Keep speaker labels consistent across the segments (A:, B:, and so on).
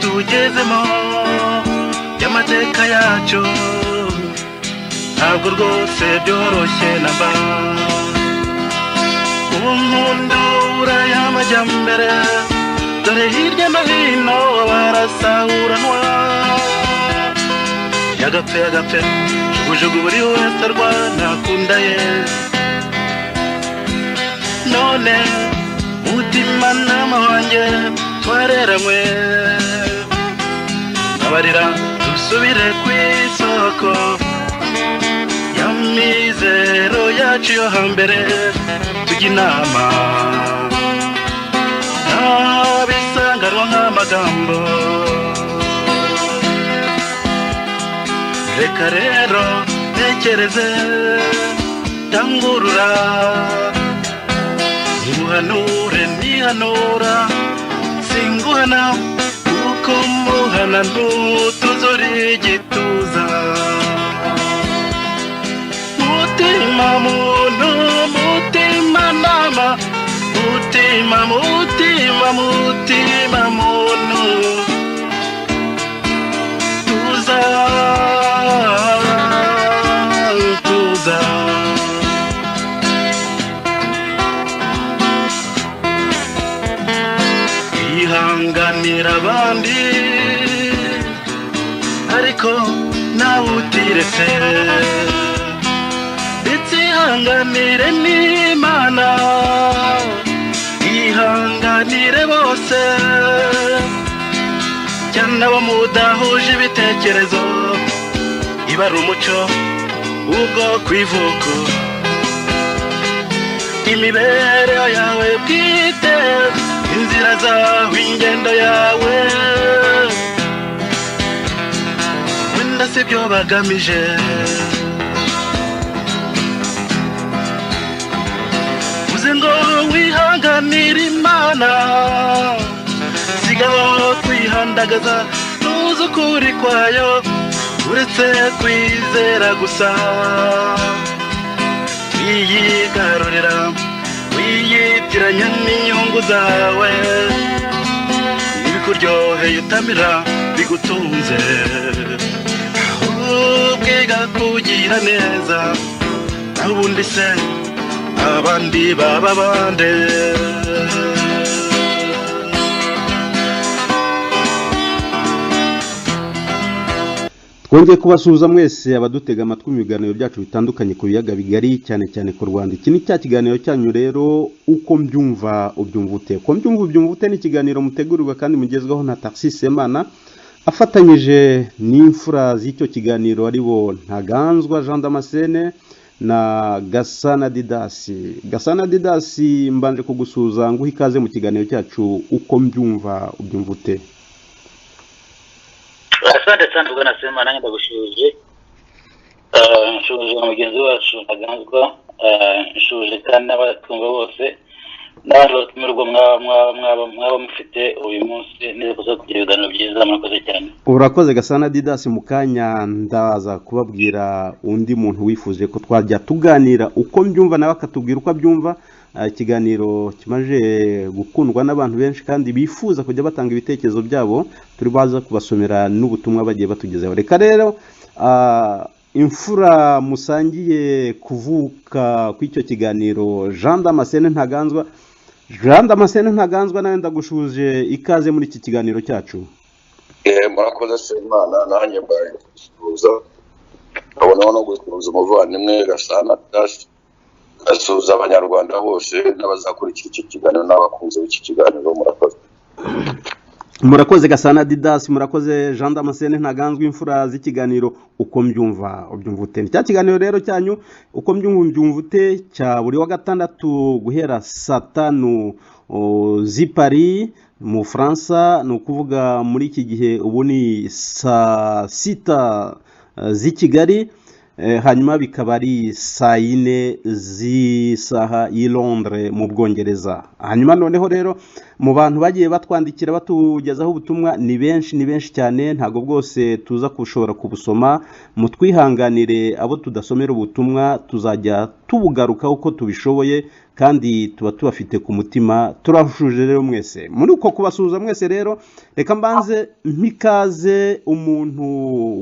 A: tugezemo y'amateka yacu ntabwo rwose byoroshye namba unkundura y'amajyambere dore hirya no hino barasahuranwa yagapfe jugujugu buri wese arwana kunda ye none mutima nama wanjye twareranywe abarira dusubire ku isoko y'amizero yacu yo hambere tujya inama ntabisanganwa nk'amagambo reka rero ntekereze tangurura muhanure ntihanura singuhana kuko muhana ntutuzuri igituza mutima muntu mutima nama mutima muntu tuza ihanganira abandi ariko nawe utiretse ndetse ihanganire n'Imana ihanganire bose cyane abo mudahuje ibitekerezo ibara umuco ubwo kwivuko imibereho yawe bwite inzira zawe ingendo yawe wenda sibyo bagamije uze ngo wihanganire Imana sigaho kwihandagaza tuzi ukuri kwayo uretse kwizera gusa wiyigarurira wiyitiranya n'inyungu zawe ibikuryoheye utamira bigutunze ubwiga kugira neza aho ubundi se abandi baba bande
B: twongeye kubasuhuza mwese abadutega amatwi mu biganiro byacu bitandukanye ku biyaga bigari cyane cyane ku Rwanda. Iki ni cya kiganiro cyanyu rero uko mbyumva ubyumva ute. Uko mbyumva ubyumva ute ni ikiganiro mutegurirwa kandi mugezwaho na Taxis Semana afatanyije n'imfura z'icyo kiganiro aribo Ntaganzwa Jean Damascene na Gasana Didasi. Gasana Didasi mbanje kugusuza nguha ikaze mu kiganiro cyacu uko mbyumva ubyumva ute.
C: Asante sana bwana Sema, nanjye ndagushuje nshuje mugenzi wacu Ntaganzwa nshuje kandi n'abatumva bose n'abandi batumirwa mwaba mufite uyu munsi neza kuza kugira ibiganiro byiza. Murakoze cyane.
B: Urakoze Gasana Didasi. mu kanya ndaza kubabwira undi muntu wifuje ko twajya tuganira uko mbyumva nawe akatubwira uko abyumva. Ikiganiro kimaje gukundwa n'abantu benshi kandi bifuza kujya batanga ibitekerezo byabo, turi baza kubasomera n'ubutumwa bagiye batugezeho. Reka rero imfura musangiye kuvuka kw'icyo kiganiro Jean Damascene Ntaganzwa. Jean Damascene Ntaganzwa nawe ndagushuje ikaze muri iki kiganiro cyacu.
D: Murakoze Semana, nanjye mbaye gusuhuza abona no gusuhuza umuvandimwe Gasana Didasi, asuhuza abanyarwanda bose n'abazakurikira iki kiganiro n'abakunze b'iki kiganiro. Murakoze.
B: Murakoze Gasana Didasi, murakoze Jean Damascene Ntaganzwa, imfura z'ikiganiro uko mbyumva ubyumva ute. Cya kiganiro rero cyanyu uko mbyumva ubyumva ute cya buri wa gatandatu guhera saa 5 z'i Paris mu France, ni ukuvuga muri iki gihe ubu ni saa 6 z'i Kigali, hanyuma bikaba ari saa 4 z'isaha y'i Londres mu Bwongereza. Hanyuma noneho rero mu bantu bagiye batwandikira batugezaho ubutumwa ni benshi cyane, ntago bwose tuza kushobora kubusoma. Mutwihanganire abo tudasomera ubutumwa, tuzajya tubugaruka uko tubishoboye kandi tuba tubafite ku mutima. Turashuje rero mwese muri uko kubasuhuza mwese rero, reka mbanze mpikaze umuntu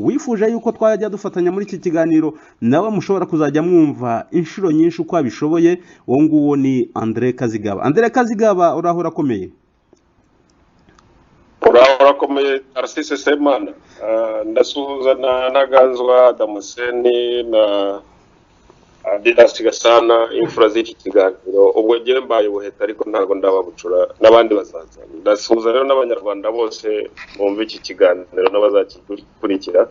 B: wifuje yuko twajya dufatanya muri iki kiganiro nawe mushobora kuzajya mwumva inshuro nyinshi uko abishoboye. Uwo nguwo ni Andre Kazigaba. Andre Kazigaba, uraho urakomeye?
E: urakomeye Tarsise Semana. Ndasuhuza na Ntaganzwa Damascene na Didas Gasana, imfura z'iki kiganiro. Ubwo ngiye mbaye ubuheta ariko ntago ndababucura n'abandi bazaza. Ndasuhuza rero n'abanyarwanda bose bumva iki kiganiro n'abazakikurikira,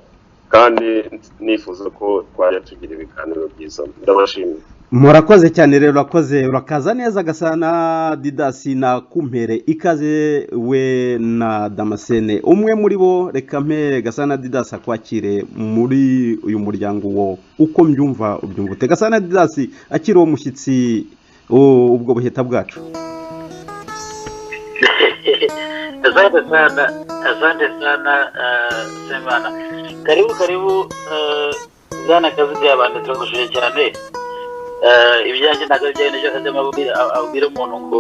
E: kandi nifuza ko twajya tugira ibiganiro byiza. Ndabashimiye.
B: Murakoze cyane rero, urakoze, urakaza neza Gasana Didasi na Kumpere. Ikaze we na Damascene, umwe muri bo. Reka mpe Gasana Didasi akwakire muri uyu muryango wo uko mbyumva ubyumvute. Gasana Didasi, akiri uwo mushyitsi ubwo buheta bwacu.
C: Asante sana Semana. Karibu Bwana Kazigaba, turagushije cyane. Ibyanjye ntabwo byari n'icyo kajya abwira umuntu ngo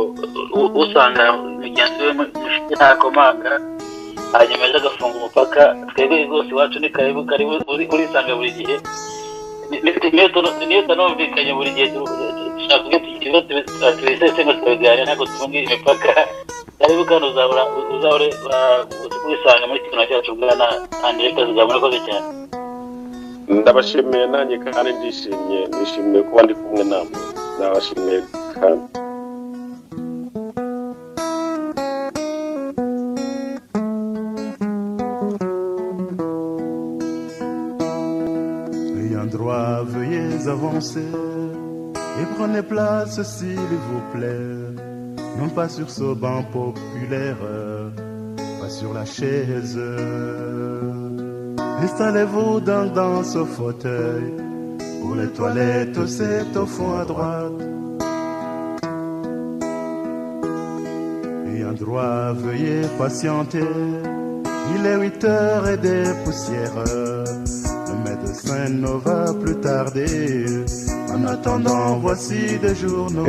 C: usanga mugenzi we ntakomanga hanyuma aje agafunga umupaka. Twebwe rwose iwacu ni karibu urisanga buri gihe. Niyo tunumvikanye buri gihe dushaka kugira tubisese ngo tubiganire, ntabwo tufungira imipaka. Karibu kandi uzahore wisanga muri kino cyacu bwana Andre Kazigaba. Murakoze cyane.
E: Ndabashimiye nanjye kandi nishimiye kuba ndi kumwe namwe. Ndabashimiye kandi.
F: Ayant droit, veuillez avancer et prenez place s'il vous plaît, non pas sur ce banc populaire, pas sur la chaise. Installez-vous dans ce fauteuil. Pour les toilettes, c'est au fond à droite. Ayant droit, veuillez patienter. Il est 8h et des poussières. Le médecin ne va plus tarder. En attendant, voici des journaux.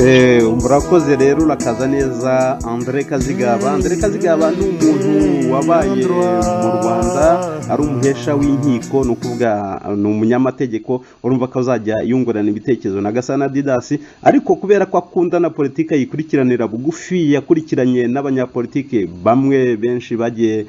B: Murakoze rero, urakaza neza Andre Kazigaba. Andre Kazigaba ni umuntu wabaye mu Rwanda, ari umuhesha w'inkiko, ni ukuvuga ni umunyamategeko. Urumva ko azajya yungurana ibitekerezo na Gasana Didasi, ariko kubera ko akunda na politika yikurikiranira bugufi, yakurikiranye n'abanyapolitike bamwe benshi bagiye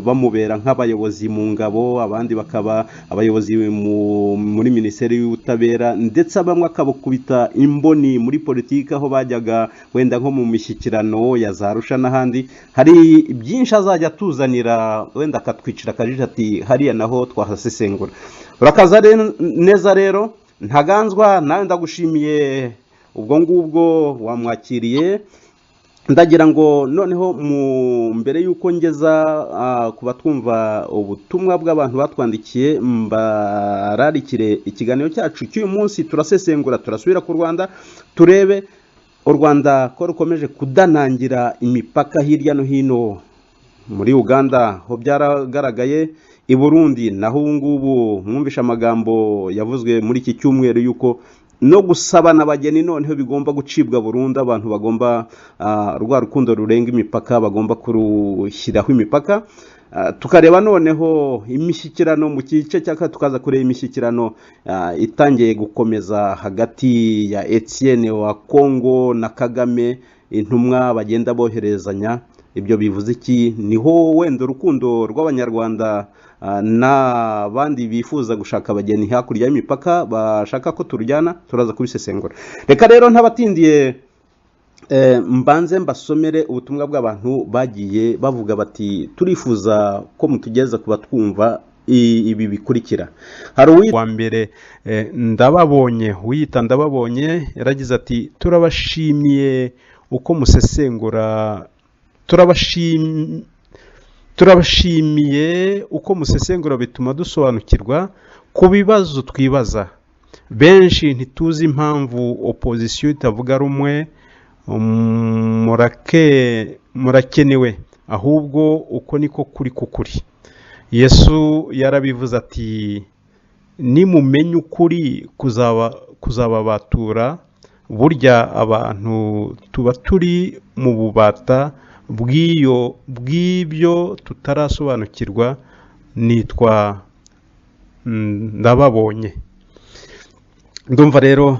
B: bamubera nk'abayobozi mu ngabo, abandi bakaba abayobozi muri Minisiteri y'Ubutabera, ndetse bamwe akabukubita imboni muri politika aho bajyaga wenda nko mu mishyikirano ya za Arusha n'ahandi. Hari byinshi azajya tuzanira, wenda akatwicira akajisho ati hariya naho twahasesengura. Urakaza neza rero Ntaganzwa, nawe ndagushimiye ubwo ngubwo wamwakiriye. Ndagira ngo noneho mbere yuko ngeza kuba twumva ubutumwa bw'abantu batwandikiye, mbararikire ikiganiro cyacu cy'uyu munsi. Turasesengura, turasubira ku Rwanda, turebe u Rwanda ko rukomeje kudanangira imipaka hirya no hino. Muri Uganda ho byaragaragaye, i Burundi naho ubu ngubu mwumvisha amagambo yavuzwe muri iki cyumweru yuko no gusaba n'abageni noneho bigomba gucibwa burundu. Abantu bagomba rwa rukundo rurenga imipaka bagomba kurushyiraho imipaka. Tukareba noneho imishyikirano mu gice cyaka, tukaza kureba imishyikirano itangiye gukomeza hagati ya Etienne wa Kongo na Kagame, intumwa bagenda boherezanya. Ibyo bivuze iki? Niho wenda urukundo rw'abanyarwanda n'abandi bifuza gushaka abageni hakurya y'imipaka bashaka ko turujyana, turaza kubisesengura. Reka rero ntabatindiye mbanze mbasomere ubutumwa bw'abantu bagiye bavuga bati turifuza ko mutugeza kuba twumva ibi bikurikira. Hari uwa mbere ndababonye, wiyita ndababonye, yaragize ati turabashimiye uko musesengura, turabashimiye uko musesengura, bituma dusobanukirwa ku bibazo twibaza. Benshi ntituzi impamvu opozisiyo itavuga rumwe. Murakenewe, ahubwo uko niko kuri kukuri. Yesu yarabivuze ati nimumenye ukuri kuzababatura, burya abantu tuba turi mu bubata bw'ibyo tutarasobanukirwa. Nitwa Ndababonye. Ndumva rero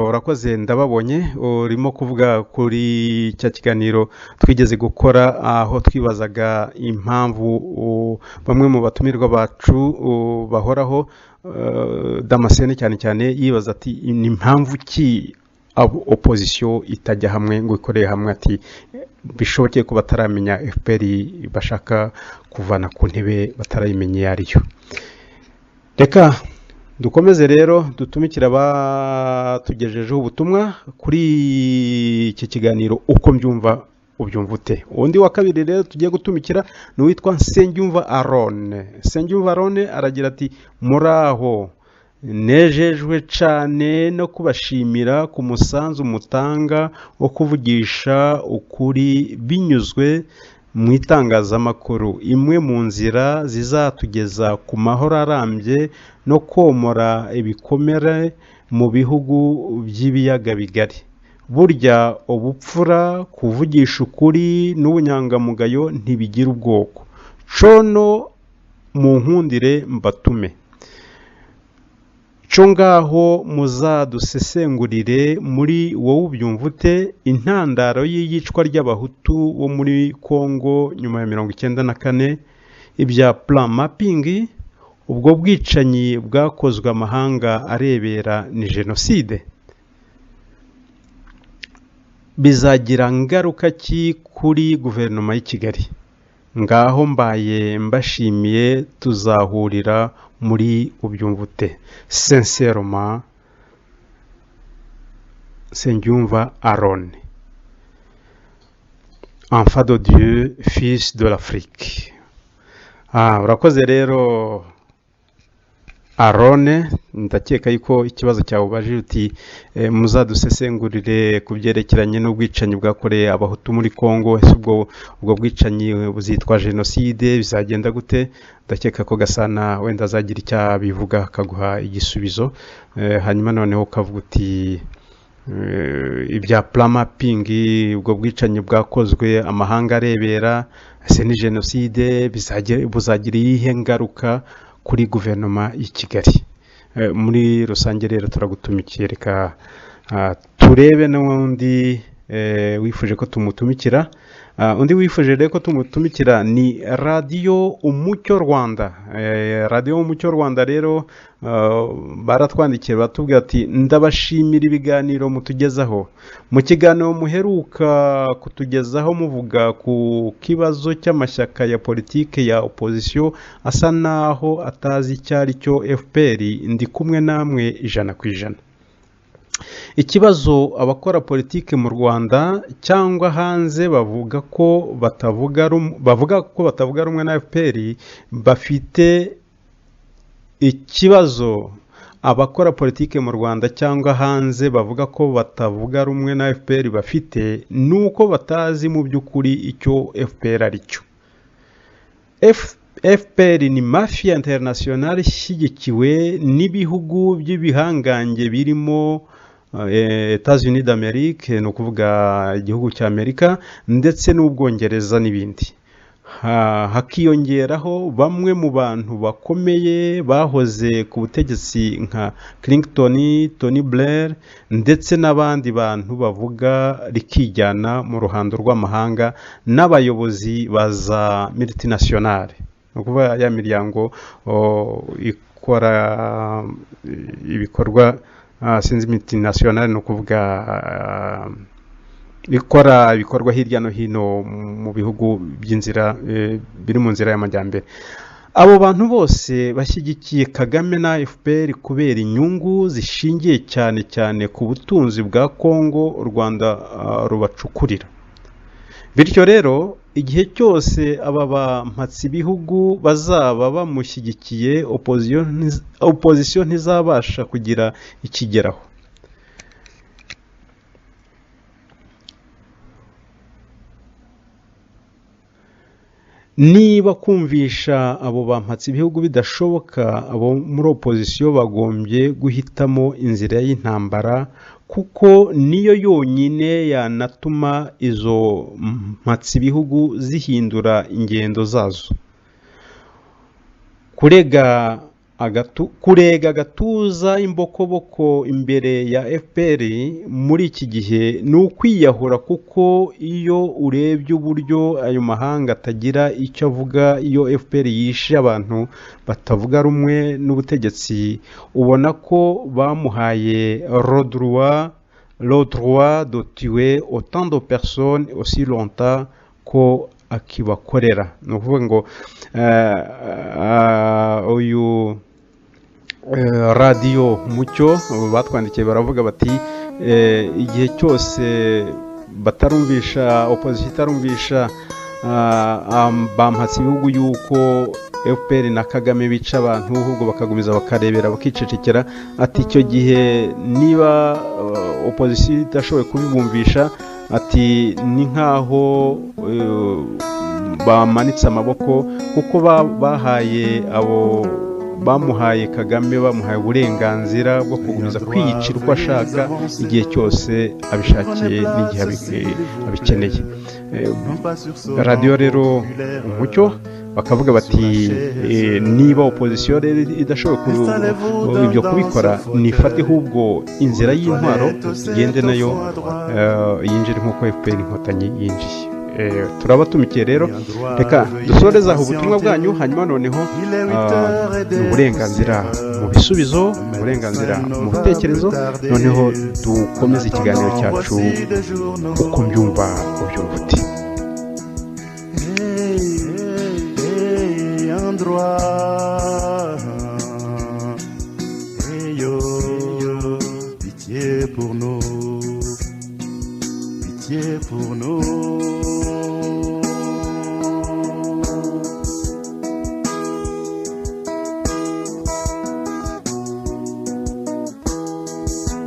B: urakoze Ndababonye, urimo kuvuga kuri cya kiganiro twigeze gukora aho twibazaga impamvu bamwe mu batumirwa bacu bahoraho, Damascene cyane cyane yibaza ati ni impamvu ki opposition itajya hamwe ngo ikoreye hamwe, ati bishobokeye ko bataramenya FPR bashaka kuvana ku ntebe batarayimenye yariyo. Reka dukomeze rero dutumikira batugejejeho ubutumwa kuri iki kiganiro uko mbyumva ubyumva ute. Undi wa kabiri rero tugiye gutumikira ni uwitwa Nsengiyumva Arone. Nsengiyumva Arone aragira ati muraho, nejejwe cyane no kubashimira ku musanzu mutanga wo kuvugisha ukuri binyuzwe mu itangazamakuru, imwe mu nzira zizatugeza ku mahoro arambye no komora ibikomere mu bihugu by'ibiyaga bigari. Burya ubupfura, kuvugisha ukuri n'ubunyangamugayo ntibigira ubwoko. Cono mu nkundire mbatume, cyo ngaho muzadusesengurire muri wowe ubyumva ute intandaro y'iyicwa ry'abahutu bo muri Kongo nyuma ya 1994, ibya plan mapping, ubwo bwicanyi bwakozwe amahanga arebera ni jenoside. Bizagira ngaruka ki kuri guverinoma y'i Kigali? Ngaho mbaye mbashimiye, tuzahurira muri ubyumva ute. Sincèrement, Nsengiyumva Arone, enfant de Dieu, fils de l'Afrique. Urakoze rero Arone, ndakeka yuko ikibazo cyawe ubajije uti muzadusesengurire ku byerekeranye n'ubwicanyi bwakoreye abahutu muri Kongo, ese ubwo bwicanyi buzitwa jenoside, bizagenda gute? Ndakeka ko Gasana wenda azagira icyo bivuga akaguha igisubizo, hanyuma noneho ukavuga uti ibya plan mapping, ubwo bwicanyi bwakozwe amahanga arebera, ese ni jenoside, buzagira iyihe ngaruka kuri guverinoma y'i Kigali? Muri rusange rero turagutumikiye, reka turebe n'undi wifuje ko tumutumikira. Undi wifuje rero ko tumutumikira ni Radio Umucyo Rwanda. Radio Umucyo Rwanda rero baratwandikiye batubwira ati ndabashimira ibiganiro mutugezaho. Mu kiganiro muheruka kutugezaho muvuga ku kibazo cy'amashyaka ya politike ya opposition asa naho atazi icyari cyo FPR, ndi kumwe namwe 100%. Ikibazo abakora politike mu Rwanda cyangwa hanze bavuga ko batavuga rumwe na FPR bafite ikibazo. Abakora politike mu Rwanda cyangwa hanze bavuga ko batavuga rumwe na FPR bafite nuko batazi mu by'ukuri icyo FPR ari cyo. FPR ni mafia internationale ishyigikiwe n'ibihugu by'ibihangange birimo Etats-Unis d'Amérique, ni ukuvuga igihugu cya Amerika ndetse n'Ubwongereza n'ibindi. Hakiyongeraho bamwe mu bantu bakomeye bahoze ku butegetsi nka Clinton, Tony Blair ndetse n'abandi bantu bavuga rikijyana mu ruhando rw'amahanga n'abayobozi baza multinationale, ni ukuvuga ya miryango ikora ibikorwa sinzi multinationale, ni ukuvuga ikora ibikorwa hirya no hino mu bihugu by'inzira biri mu nzira y'amajyambere. Abo bantu bose bashyigikiye Kagame na FPR kubera inyungu zishingiye cyane cyane ku butunzi bwa Kongo u Rwanda rubacukurira. Bityo rero igihe cyose aba bampatsi ibihugu bazaba bamushyigikiye, opposition ntizabasha kugira ikigeraho. niba kumvisha abo bampatse ibihugu bidashoboka, abo muri opozisiyo bagombye guhitamo inzira y'intambara, kuko niyo yonyine yanatuma izo mpatse ibihugu zihindura ingendo zazo. kurega agatuza imbokoboko imbere ya FPR muri iki gihe ni ukwiyahura, kuko iyo urebye uburyo ayo mahanga atagira icyo avuga iyo FPR yishe abantu batavuga rumwe n'ubutegetsi, ubona ko bamuhaye le droit de tuer autant de personnes aussi longtemps ko akibakorera. Ni ukuvuga ngo uyu radiyo Mucyo batwandikiye baravuga bati igihe cyose batarumvisha opozisiyo itarumvisha bampatse ibihugu yuko FPR na Kagame bica abantu, ahubwo bakagumiza bakarebera bakicecekera, ati icyo gihe niba opozisiyo idashoboye kubibumvisha, ati ni nkaho bamanitse amaboko, kuko bamuhaye Kagame bamuhaye uburenganzira bwo kugumiza kwiyicira uko ashaka igihe cyose abishakiye n'igihe abikeneye. radiyo rero Umucyo bakavuga bati niba opozisiyo rero idashoboye ibyo kubikora, nifate ahubwo inzira y'intwaro igende nayo yinjire nk'uko FPR inkotanyi yinjiye. turabatumikiye rero, reka dusoreze aho ubutumwa bwanyu, hanyuma noneho uburenganzira mu bisubizo, uburenganzira mu bitekerezo, noneho dukomeze ikiganiro cyacu uko mbyumva ubyumva uti.
F: Pour nous.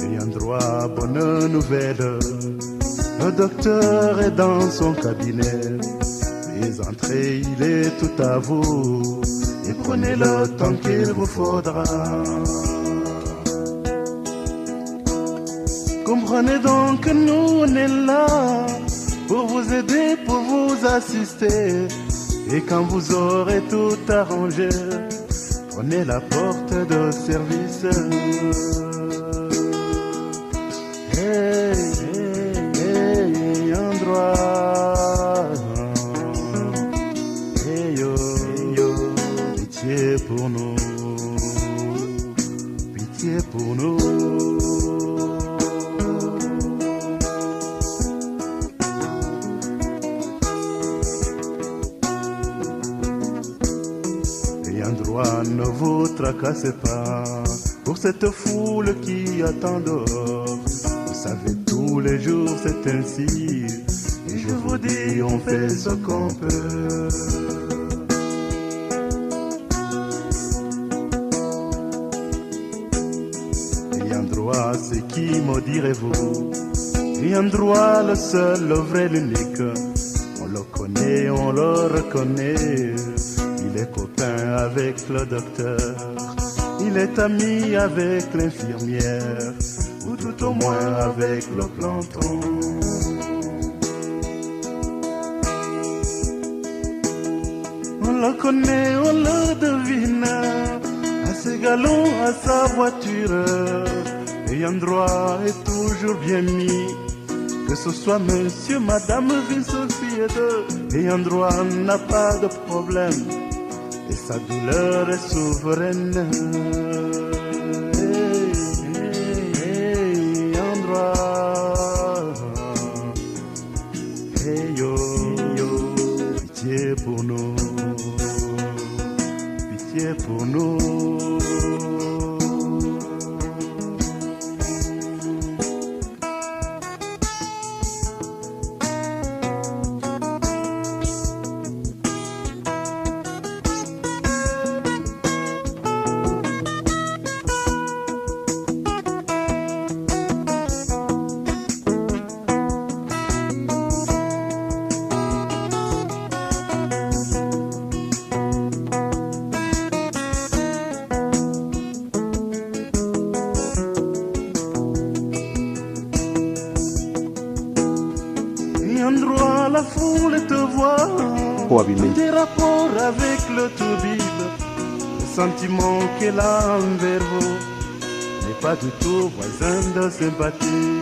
F: Ayant droit, bonne nouvelle, le docteur est dans son cabinet. Les entrées, il est tout à vous, et prenez le temps qu'il vous faudra. Comprenez donc que nous on est là pour vous aider, pour vous assister. Et quand vous aurez tout arrangé, prenez la porte de service. Hey, hey, hey, endroit. Hey yo, pitié pour nous, pitié pour nous. Ne vous tracassez pas pour cette foule qui attend dehors. Vous savez, tous les jours c'est ainsi. Et je vous dis, on fait ce qu'on peut. Ayant droit, c'est qui maudирez-vous? Ayant droit, le seul, le vrai, l'unique. On le connaît, on le reconnaît. Il est copain avec le docteur, il est ami avec l'infirmière, ou tout au moins avec le planton. On le connaît, on le devine, à ses galons, à sa voiture, ayant droit est toujours bien mis. Que ce soit monsieur, madame, Sophie et ayant droit n'a pas de problème. Et sa douleur est souveraine. Hey, endroit. Hey yo, pitié pour nous, pitié pour nous. foule te voit,
B: ko wabimenye.
F: des rapports avec l'autobile, le sentiment qu'elle a envers vous n'est pas du tout voisin de sympathie.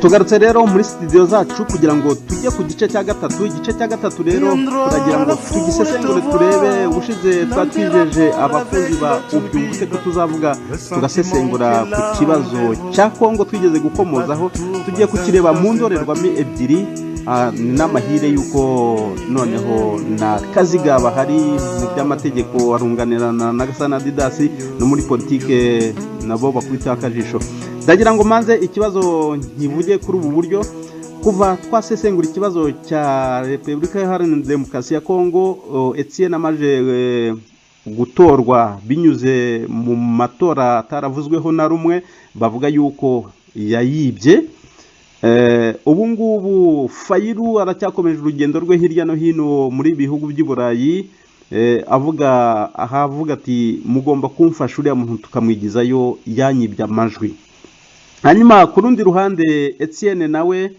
B: Tugarutse rero muri studio zacu kugira ngo tujye ku gice cya gatatu. Igice cya gatatu rero turagira ngo tugisesengure turebe ubushize twatwijeje abakozi ba ubyumvute ko tuzavuga tugasesengura ku kibazo cya Kongo twigeze gukomozaho, tugiye kukireba mu ndorerwamo ebyiri. Ni n'amahire yuko noneho na kaziga bahari mu by'amategeko arunganirana na Gasana Didasi no muri politike nabo bakubita akajisho. Ndagira ngo manze ikibazo nkivuge kuri ubu buryo kuva twasesengura ikibazo cya Repubulika Iharanira Demokarasi ya Kongo. Etienne amaje gutorwa binyuze mu matora ataravuzweho na rumwe, bavuga yuko yayibye. Ubu ngubu Fayiru aracyakomeje urugendo rwe hirya no hino muri bihugu by'i Burayi, avuga ati mugomba kumfasha uriya muntu tukamwigizayo yanyibye amajwi. Hanyuma ku rundi ruhande Etienne nawe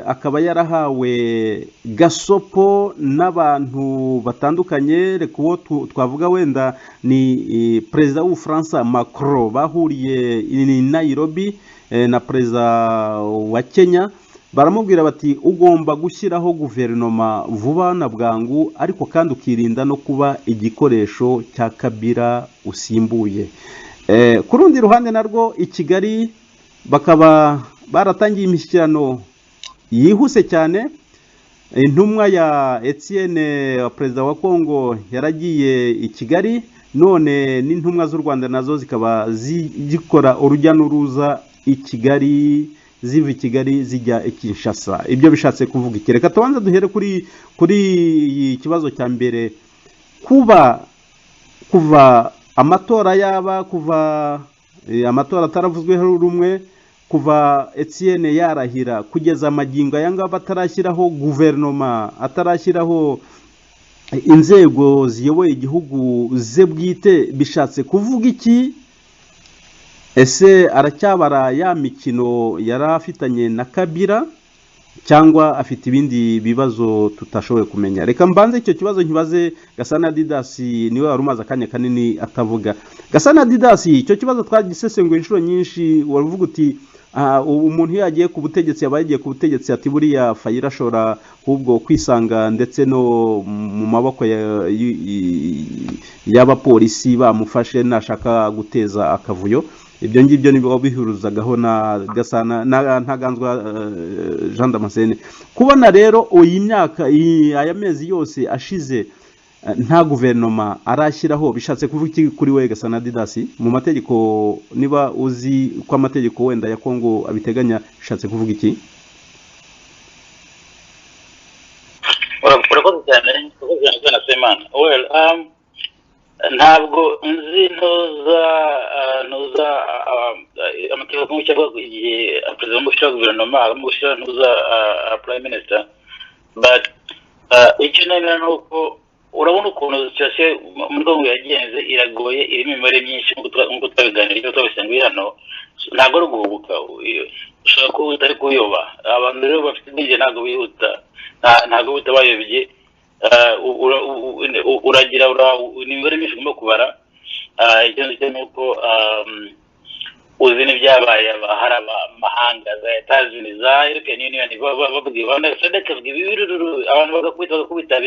B: akaba yarahawe gasopo n'abantu batandukanye. Reka uwo twavuga wenda ni perezida w'Ubufaransa Macron, bahuriye i Nairobi na perezida wa Kenya, baramubwira bati ugomba gushyiraho guverinoma vuba na bwangu, ariko kandi ukirinda no kuba igikoresho cya Kabila usimbuye. Ku rundi ruhande narwo i Kigali bakaba baratangiye imishyikirano yihuse cyane. Intumwa ya Etienne perezida wa Kongo yaragiye i Kigali, none n'intumwa z'u Rwanda nazo zikaba zikora urujya n'uruza i Kigali, ziva i Kigali zijya i Kinshasa. Ibyo bishatse kuvuga iki? Reka tubanze duhere kuri ikibazo cya mbere. Kuva amatora yaba, kuva amatora ataravuzweho rumwe, kuva Etienne yarahira kugeza amagingo aya ngaba atarashyiraho guverinoma, atarashyiraho inzego ziyoboye igihugu ze bwite, bishatse kuvuga iki? Ese aracyabara ya mikino yari afitanye na Kabila cyangwa afite ibindi bibazo tutashoboye kumenya? Reka mbanze icyo kibazo nkibaze Gasana Didasi, niwe wari umaze akanya kanini atavuga. Gasana Didasi, icyo kibazo twagisesenguye inshuro nyinshi, wavuga uti umuntu yagiye ku butegetsi, yabaye yagiye ku butegetsi, ati buriya Fayiru ashobora ahubwo kwisanga ndetse no mu maboko y'abapolisi bamufashe nashaka guteza akavuyo. Ibyo ngibyo nibo bihuruzagaho na Gasana na Ntaganzwa Jean Damascene. Kubona rero iyi myaka aya mezi yose ashize nta guverinoma arashyiraho, bishatse kuvuga iki kuri we Gasana Didasi? Mu mategeko, niba uzi ko amategeko wenda ya Kongo abiteganya, bishatse kuvuga iki?
C: Urakoze cyane na Semana. Ntabwo nzi ntuza amategeko mu cyangwa igihe perezida w'umushyira guverinoma amushyira ntuza prime minister, but icyo nemera nuko urabona ukuntu situation mu Kongo yagenze iragoye, irimo imibare myinshi nk'uko twabiganiriye, icyo twabisenguye hano. Ntabwo ari uguhubuka, ushobora kuba utari kuyoba. Abantu rero bafite ubwenge ntabwo bihuta, ntabwo bihuta bayobye. Uragira ni imibare myinshi ugomba kubara. Ikintu cyo ni uko uzi n'ibyabaye, hari amahanga za Etats-Unis, za European Union bavuga sadaka ibiruru, abantu bagakubita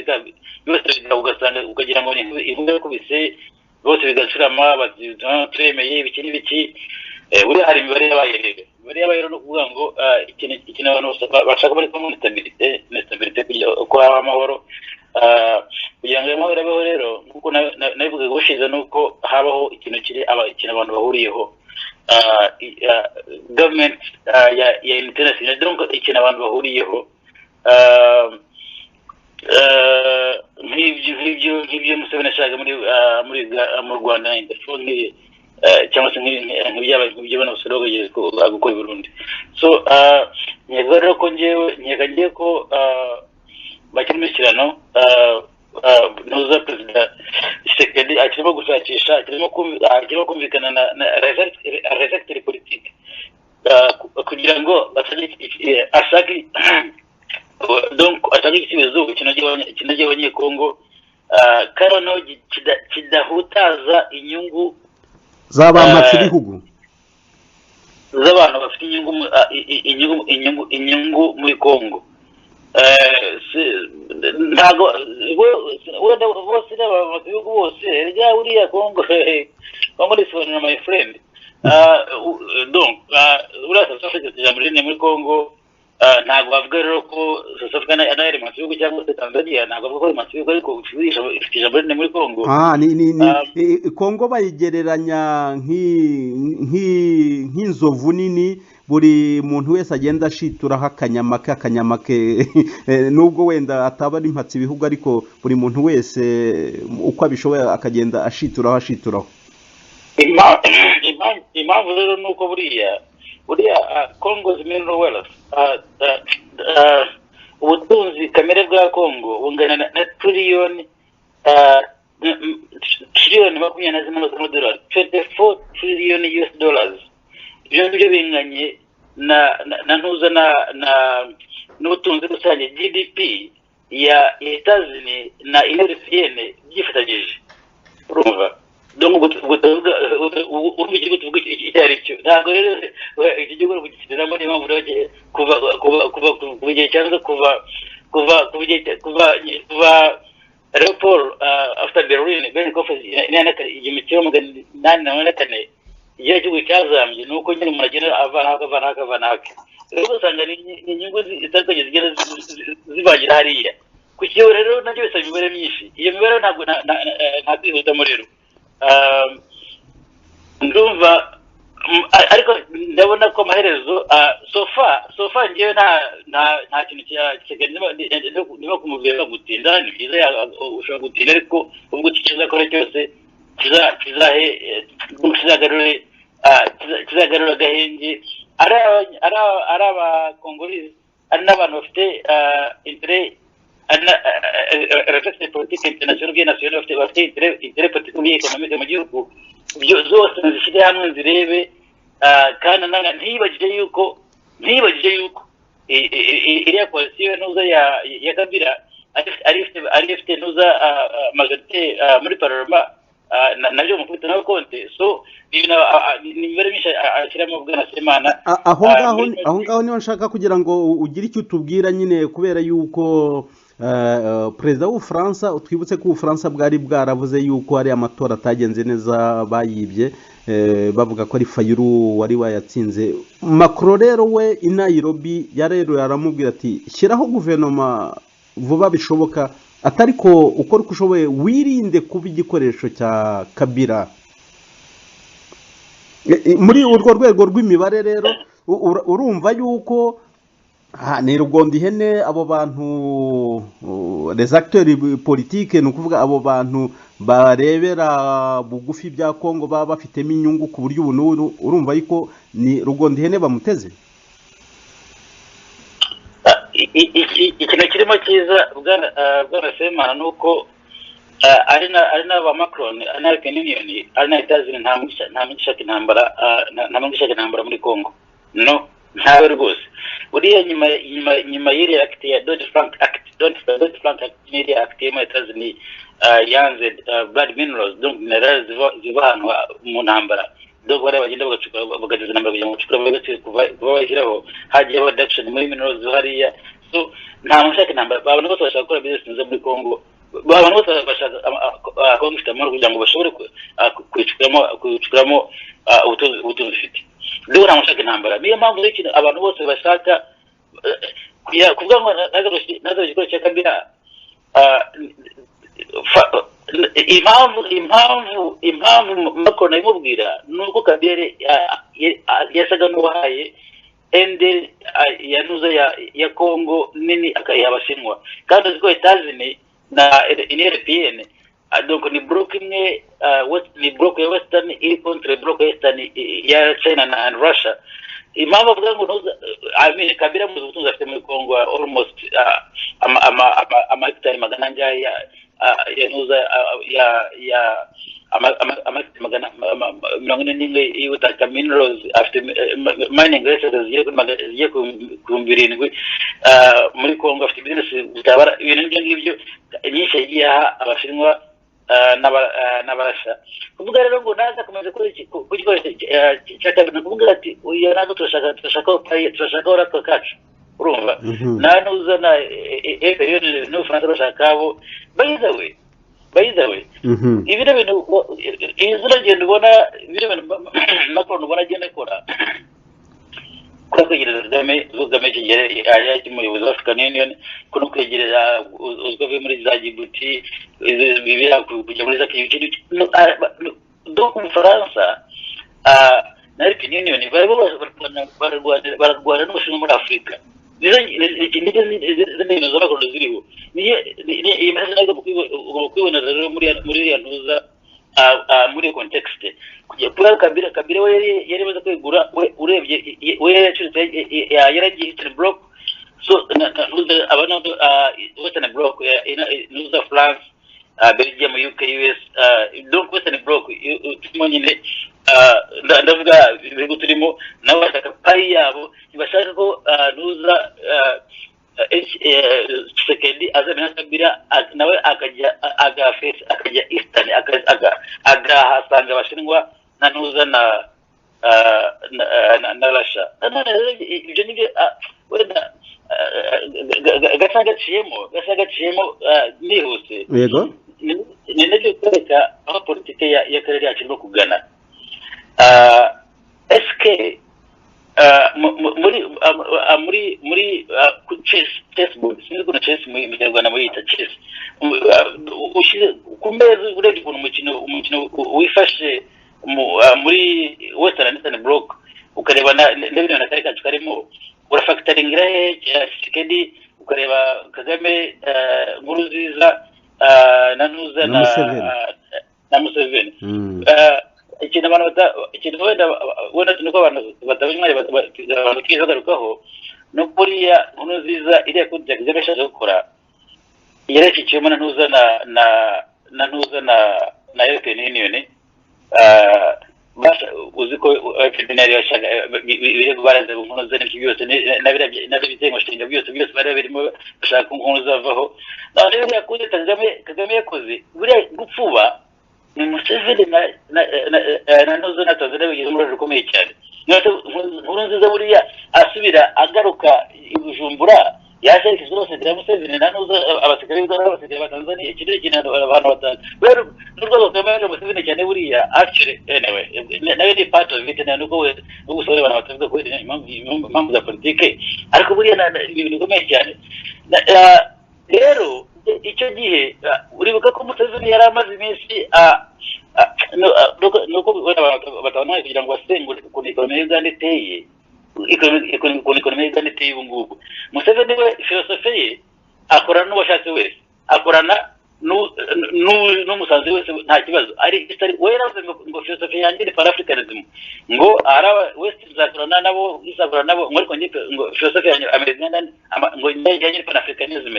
C: byose ugasanga ukagira ngo ni ivuga kubise bose bigacurama, bati turemeye ibiki n'ibiki. Buriya hari imibare yabaye rero. Imibare yabaye no kuvuga ngo ikintu abantu bashaka bari kumwe stabilité ko haba amahoro. Kugira ngo amahoro abeho rero, nkuko nabivuga gushize, nuko habaho ikintu abantu bahuriyeho, government ya international, donc ikintu abantu bahuriyeho, nk'ibyo Museveni ashaka mu Rwanda cyangwa se nk'ibyo bano basore bageze gukora i Burundi. So nkeka rero ko ngiye ko bakiri imishyikirano, ntuza perezida Tshisekedi akirimo gushakisha, akirimo kumvikana na resecteri politike. kugira ngo ashake igisubizo kinogeye abanyekongo kandi noneho kidahutaza inyungu
B: z'abampatse ibihugu
C: z'abantu bafite inyungu muri Kongo. Ntago bose n'abantu bose rya uriya Kongo muri sona my friend. Donc uriya South Africa jamurine muri Kongo ntago bavuga rero ko South Africa na iri mu gihugu cyangwa se Tanzania ntago bavuga ko mu gihugu ariko ufurisha jamurine muri Kongo.
B: Ni Kongo bayigereranya nk'inzovu nini buri muntu wese agenda ashituraho akanyamake nubwo wenda ataba ari impatse ibihugu ariko buri muntu wese uko abishoboye akagenda ashituraho.
C: Impamvu rero nuko buriya Congo's mineral wealth ubutunzi kamere bwa Congo bungana na triliyoni 24 trillion US dollars. Ibyo byo binganye na ntuza na n'ubutunzi rusange GDP ya Etazini na Union byifatanyije. Urumva donc gutavuga urubiki tuvuga icyari cyo ntago rero iki gihugu rubikiramo niyo mpamvu rero kuva cyangwa kuva Leopold after Berlin Berlin conference igimikiro magana 8 igihe cyo cyazambye nuko nyine muragenda avana rero usanga ni inyungu zitandukanye zigera zibagira hariya ku kiyo rero nacyo bisaba imibare myinshi iyo mibare ntabwo nta kwihuta muri rero ndumva ariko ndabona ko amaherezo sofa ngewe nta kintu niba kumubwira gutinda ni byiza ushobora gutinda ariko ubwo kizakora cyose kizagarura agahenge ari abakongolezi ari n'abantu bafite intérêt reflexe politique internationale bw'inational bafite intérêt politique n'économique mu gihugu zose zishyire hamwe zirebe kandi ntibagije yuko iriya coalition nuza ya Kabila ari ifite nuza majorité muri parlement nabyo mukubita nawe konte so ni mbere misha ashyiramo bwana Semana
B: aho ngaho niho nshaka kugira ngo ugire icyo utubwira nyine kubera yuko perezida w'Ubufaransa twibutse ko Ubufaransa bwari bwaravuze yuko ari amatora atagenze neza bayibye bavuga ko ari Fayulu wari wayatsinze. Macron rero we i Nairobi yarero yaramubwira ati shyiraho guverinoma vuba bishoboka atari ko ukora uko ushoboye wirinde kuba igikoresho cya Kabila. Muri urwo rwego rw'imibare rero urumva yuko ni rugondo ihene abo bantu les acteurs politiques ni ukuvuga abo bantu barebera bugufi bya Kongo baba bafitemo inyungu ku buryo ubu urumva yuko ni rugondo ihene bamuteze.
C: Ikintu kirimo cyiza bwana Semana nuko ari na Macron na European Union ari na Etazini nta mugishaka intambara muri Kongo no ntawe rwose buriya nyuma y'iri act ya Dodd-Frank Act n'iri act ya Etazini yanze blood minerals donc minerals ziva ahantu mu ntambara donc bari bagenda bagacukura intambara kugira ngo bacukure kuva bashyiraho hagiye reduction muri minerals hariya so nta mushaka intambara abantu bose bashaka gukora business neza muri Kongo abantu bose bashaka Kongo ifite amahoro kugira ngo bashobore kwicukuramo ubutunzi bifite rero nta mushaka intambara niyo mpamvu ikintu abantu bose bashaka kuvuga ngo nazo igikoro cya Kabila impamvu Macron imubwira nuko Kabila yasaga n'uwahaye ende yanuza ya Kongo nini akayiha Abashinwa kandi uziko Etazini na European donc ni bloc imwe ni bloc ya Western iri contre bloc ya Eastern ya China and Russia. Impamvu avuga ngo Kabila mu butunzi afite muri Kongo almost ama hectare magana njya ya nuza ya mirongo ine n'imwe y'ubutaka minerals afite mining licenses zigiye ku 7,000 muri Congo afite business zitabara ibintu ngibyo nyinshi yagiye aha abashinwa n'abarasha kuvuga rero ngo naza komeza kugikoresha cyakabiri kuvuga ati uyu nazo turashaka orako kacu urumva nanuza na period no Franco bashakabo by the way ibyo bintu izura genda ubona ibyo bintu Macron ubona agenda akora kwegereza Kagame kigere umuyobozi wa African Union kuno kwegereza uzwa muri za Djibouti bibira kujya muri za Kibiti do mu Faransa na European Union bararwana n'ubushinwa muri Afrika nizo z'abakondo ziriho ni imeze neza kwibona rero muri ya ntuza muri context kujya Paul Kabila we yari baza kwegura urebye we yaragiye Eastern Bloc so abana Western Bloc nuza France Belgium UK US donc Western Bloc tumonye ndavuga ibigo turimo nawe bashaka pari yabo bashaka ko nuza Tshisekedi azamena Kabila nawe akajya Eastern agahasanga abashinwa na nuza na Russia ibyo nibyo wenda gasagaciyemo nihuse
B: yego
C: ni nabyo kwereka aho politike y'akarere yacu no kugana SK muri chessboard sinzi ko chess mu Rwanda muri ita chess ushize kumeza urebye ukuntu umukino wifashe muri Western Bloc ukareba n'ibintu natari kacu karimo urafactoringira Tshisekedi ukareba Kagame Nkurunziza na nuza na Museveni ikintu wenda nuko abantu batabimwe abantu kizagarukaho no kuriya Nkurunziza iriya kujya kuzabeshaje gukora yerekiciyemo na nuza na nuza na European Union uziko veterinary yashaka birego baraze Nkurunziza n'iki byose nabyo bitengo shinga byose bari birimo bashaka Nkurunziza avaho none rero Kagame yakoze buriya gupfuba ni Museveni na nuza na Tanzania bigize umuriro ukomeye cyane Nkurunziza buriya asubira agaruka ibujumbura yashaka zose dira Museveni na nuza abasikari ba Tanzania ikindi kintu abantu batanu rero n'urwo Kagame Museveni cyane buriya actually anyway nawe ni part of it nuko gusore abantu batavuga ko impamvu za politike ariko buriya ibintu bikomeye cyane rero icyo gihe uribuka ko Museveni yari amaze iminsi nuko batabona kugira ngo basengure ukuntu ekonomi y'Uganda iteye ekonomi y'Uganda iteye ubu ngubu Museveni we filosofi ye akorana n'uwashatse wese akorana n'umusanzu wese nta kibazo ari weraze ngo filosofi yanjye ni Pan-Africanism ngo araba west zakorana nabo izakorana nabo ngo ariko ngo filosofi yanjye American ngo yanjye ni Pan-Africanism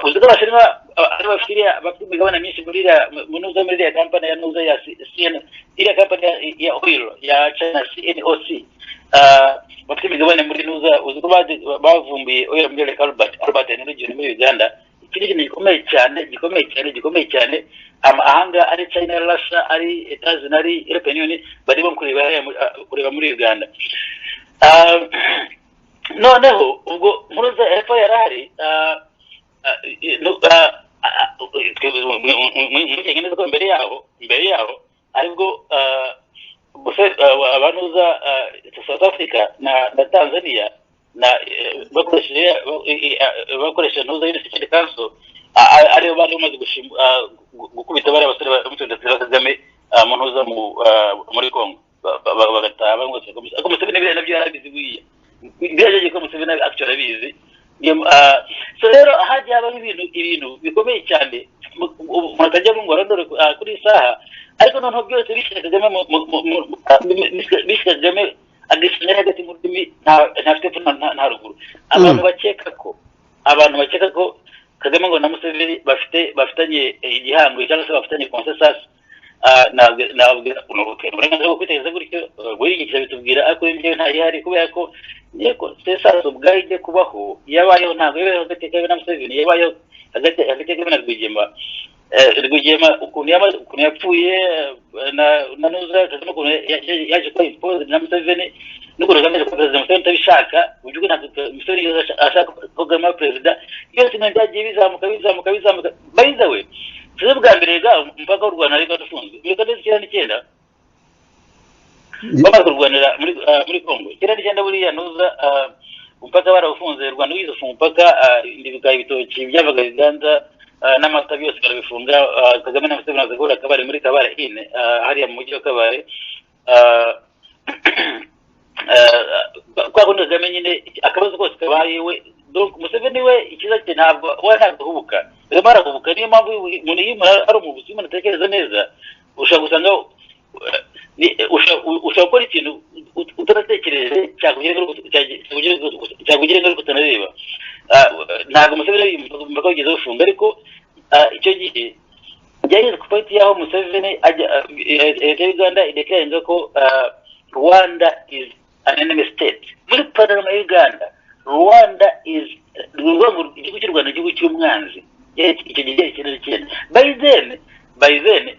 C: uziko abashinwa abafiriya bafite imigabane myinshi muri munuza muri ya company ya nuza ya CN iriya company ya oil ya China CNOC bafite imigabane muri nuza uziko bavumbuye oil muri Lake Albert muri Uganda ikindi gikomeye cyane amahanga ari China Russia ari Etazi ari European Union bari kureba muri Uganda noneho ubwo Nkurunziza hepfo yarari neza ko mbere yaho aribwo abantuza South Africa na Tanzania na bakoresheje ntuza Security Council ariyo bari bamaze gukubita bari abasore b'umutwe Kagame mu ntuza muri Congo bagataha bangose ko Museveni nabyo yarabizi bwiye byaje ko Museveni actually abizi so rero haje aba ibintu bikomeye cyane mutajya ngo arondore kuri saha ariko noneho byose bishaka Kagame agishinga hagati mu rurimi ntafite nta ruguru abantu bakeka ko Kagame ngo na Museveni bafitanye igihango cyangwa se bafitanye consensus ntabwo uburenganzira bwo kwitegereza gutyo buri gihe bitubwira ariko ibyo ntayihari kubera ko yego sesaso ubwayo ijya kubaho yabayeho ntabwo yabayeho hagati ya Kagame na Museveni yabayeho hagati ya Kagame na Rwigema ukuntu yapfuye na nuza ukuntu yaje kuba imposed na Museveni n'ukuntu Kagame ko perezida Museveni atabishaka uburyo ntabwo Museveni ashaka ko Kagame perezida byose byagiye bizamuka by the way tuzi bwa mbere ga mpaka u Rwanda ariko dufunzwe muri 1999 bamaze kurwanira muri Congo 1999 buriya nuza mpaka barawufunze Rwanda wizofunga mpaka indibika ibitoki byavaga Uganda n'amata byose barabifunga Kagame na Museveni bazagura Kabare muri Kabare ine hariya mu mujyi wa Kabare kwa kundi Kagame nyine akabazo kose kabaye we donc Museveni we ikiza cye ntabwo wanaguhubuka rero baraguhubuka niyo mpamvu umuntu iyo ari mu buzima natekereza neza ushaka gusanga ushaka gukora ikintu utaratekereje cyakugira ingaruka utanareba ntabwo Museveni mpaka wigeze ufunga ariko icyo gihe byageze ku point yaho Museveni leta y'Uganda ideclaringa ko Rwanda is an enemy state muri parliament ya Uganda Rwanda is igihugu cy'u Rwanda igihugu cy'umwanzi icyo gihe cyane by then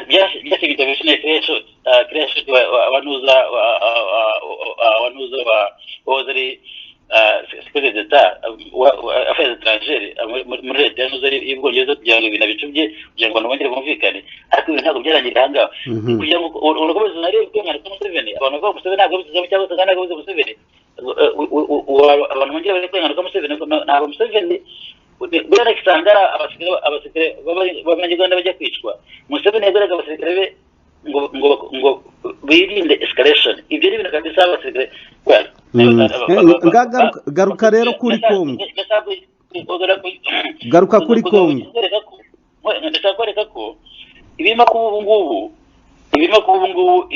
C: byashyira intervention creation abanuza wazari secrétaire d'État affaires étrangères muri leta yanuza y'Ubwongereza kugira ngo ibintu bicubye kugira ngo bongere bumvikane ariko ibintu ntabwo byarangira ahangaha kugira ngo urakomeza narebe kwemera ko Museveni abantu bavuga Museveni ntabwo bizaba cyangwa se ntabwo bize Museveni abantu bongera bari kwemera ko Museveni ntabwo Museveni bwana Kisangara abasekere b'Abanyarwanda bajya kwicwa Museveni yageraga abasekere be ngo birinde escalation ibyo ni ibintu kabisa abasekere
B: garuka rero kuri Kongo garuka kuri Kongo
C: ndashaka kwereka ko ibirimo kuba ubu ngubu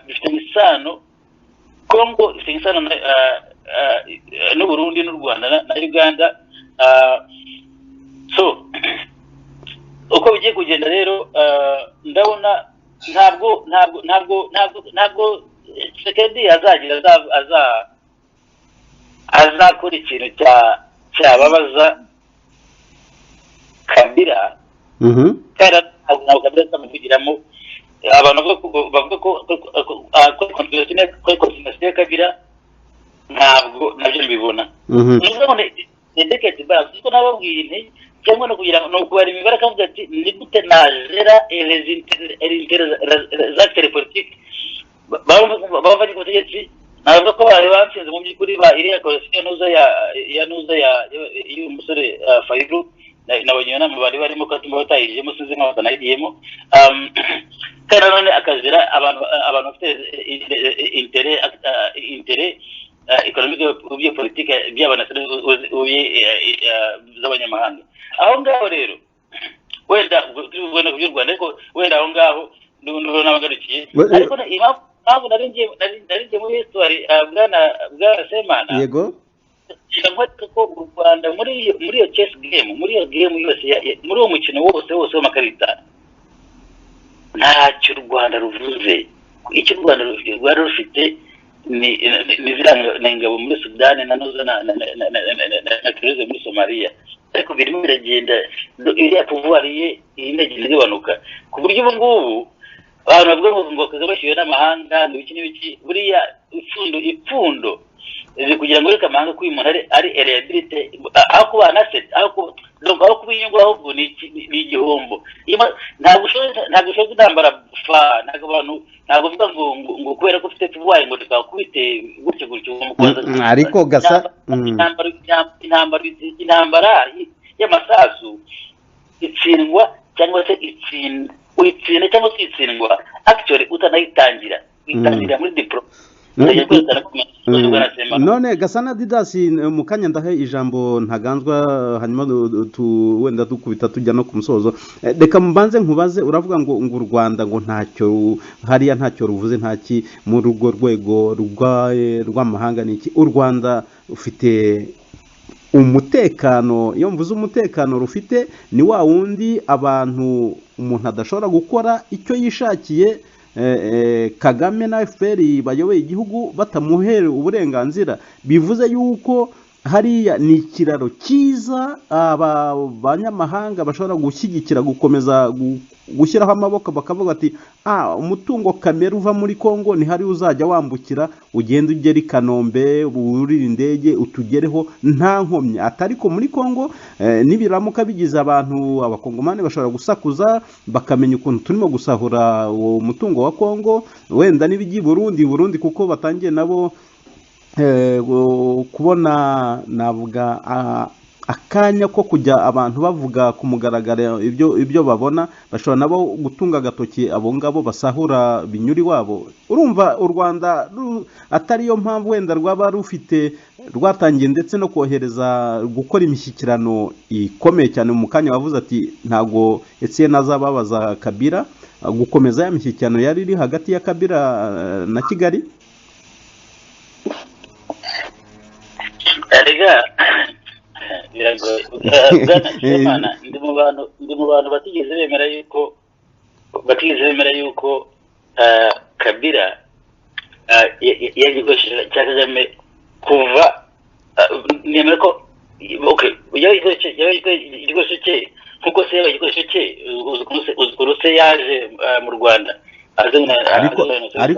C: bifite isano Kongo ifite isano n'u Burundi n'u Rwanda na Uganda so uko bigiye kugenda rero ndabona ntabwo Tshisekedi azakora ikintu cyababaza Kabila kandi ntabwo Kabila azamuvugiramo abantu bavuga ko kontinensi ya Kabila ntabwo nabyo mbibona none ndekete basi ko nababwiye nti cyangwa no kugira no kubara imibare akavuga ati ni gute najera les acteurs politiques bava ku butegetsi navuga ko bari batsinze mu by'ukuri ba iriya coalition nuza y'umusore Fayulu nabonye nama bari barimo katumba batayijemo sinzi nka batanayigiyemo kandi none akazira abantu bafite intérêt économique ou politique by'abanasire z'abanyamahanga aho ngaho rero wenda ubona by'u Rwanda ariko wenda aho ngaho n'abagarukiye ariko impamvu naringiye muri history bwana Semana
B: yego
C: cyangwa ko u Rwanda muri iyo chess game muri iyo game yose muri uwo mukino wose w'amakarita ntacyo u Rwanda ruvuze icyo u Rwanda rufite ni ingabo muri Sudani na noza na Turuze muri Somalia ariko birimo biragenda iriya pouvoir ye iragenda igabanuka ku buryo ubu ngubu abantu bavuga ngo Kagame bashyiriwe n'amahanga n'ibiki buriya ipfundo kugira ngo reka amahanga ko uyu muntu ari reliability aho kuba na set aho kuba inyungu ahubwo ni igihombo ntabwo ushoboye intambara ntabwo uvuga ngo kubera ko ufite pouvoir ngo tukakubite gutyo
B: ariko gasa
C: intambara y'amasasu itsindwa cyangwa se uyitsinda cyangwa se itsindwa actually utanayitangira uyitangira muri diplomasi
B: none Gasana Didasi mu kanya ndahe ijambo ntaganzwa hanyuma wenda dukubita tujya no ku musozo reka mbanze nkubaze uravuga ngo u Rwanda ngo ntacyo hariya ntacyo ruvuze ntaki mu rugo rwego rw'amahanga niki u Rwanda ufite umutekano, iyo mvuze umutekano rufite ni wa wundi abantu umuntu adashobora gukora icyo yishakiye. Kagame na FPR bayoboye igihugu batamuhereye uburenganzira, bivuze yuko hariya ni ikiraro cyiza abanyamahanga bashobora gushyigikira, gukomeza gushyiraho amaboko bakavuga ati umutungo kamere uva muri Kongo ni hari uzajya wambukira ugenda ugera i Kanombe wurira indege utugereho nta nkomyi. Atariko muri Kongo nibiramuka bigize abantu abakongomani bashobora gusakuza bakamenya ukuntu turimo gusahura uwo mutungo wa Kongo, wenda n'ibigi Burundi kuko batangiye nabo kubona navuga akanya ko kujya abantu bavuga ku mugaragaro ibyo babona, bashobora nabo gutunga agatoki abo ngabo basahura binyuri wabo. Urumva u Rwanda atari yo mpamvu wenda rwaba rwatangiye ndetse no kohereza gukora imishyikirano ikomeye cyane. Mu kanya wavuze ati ntago Etienne azababaza Kabila gukomeza ya mishyikirano yari iri hagati ya Kabila na Kigali.
C: Erega biragoye ndi mu bantu batigeze bemera yuko Kabila yagikoresheje cya Kagame kuva nemera ko igikoresho cye nkuko se yabaye igikoresho cye uzukuru yaje mu Rwanda.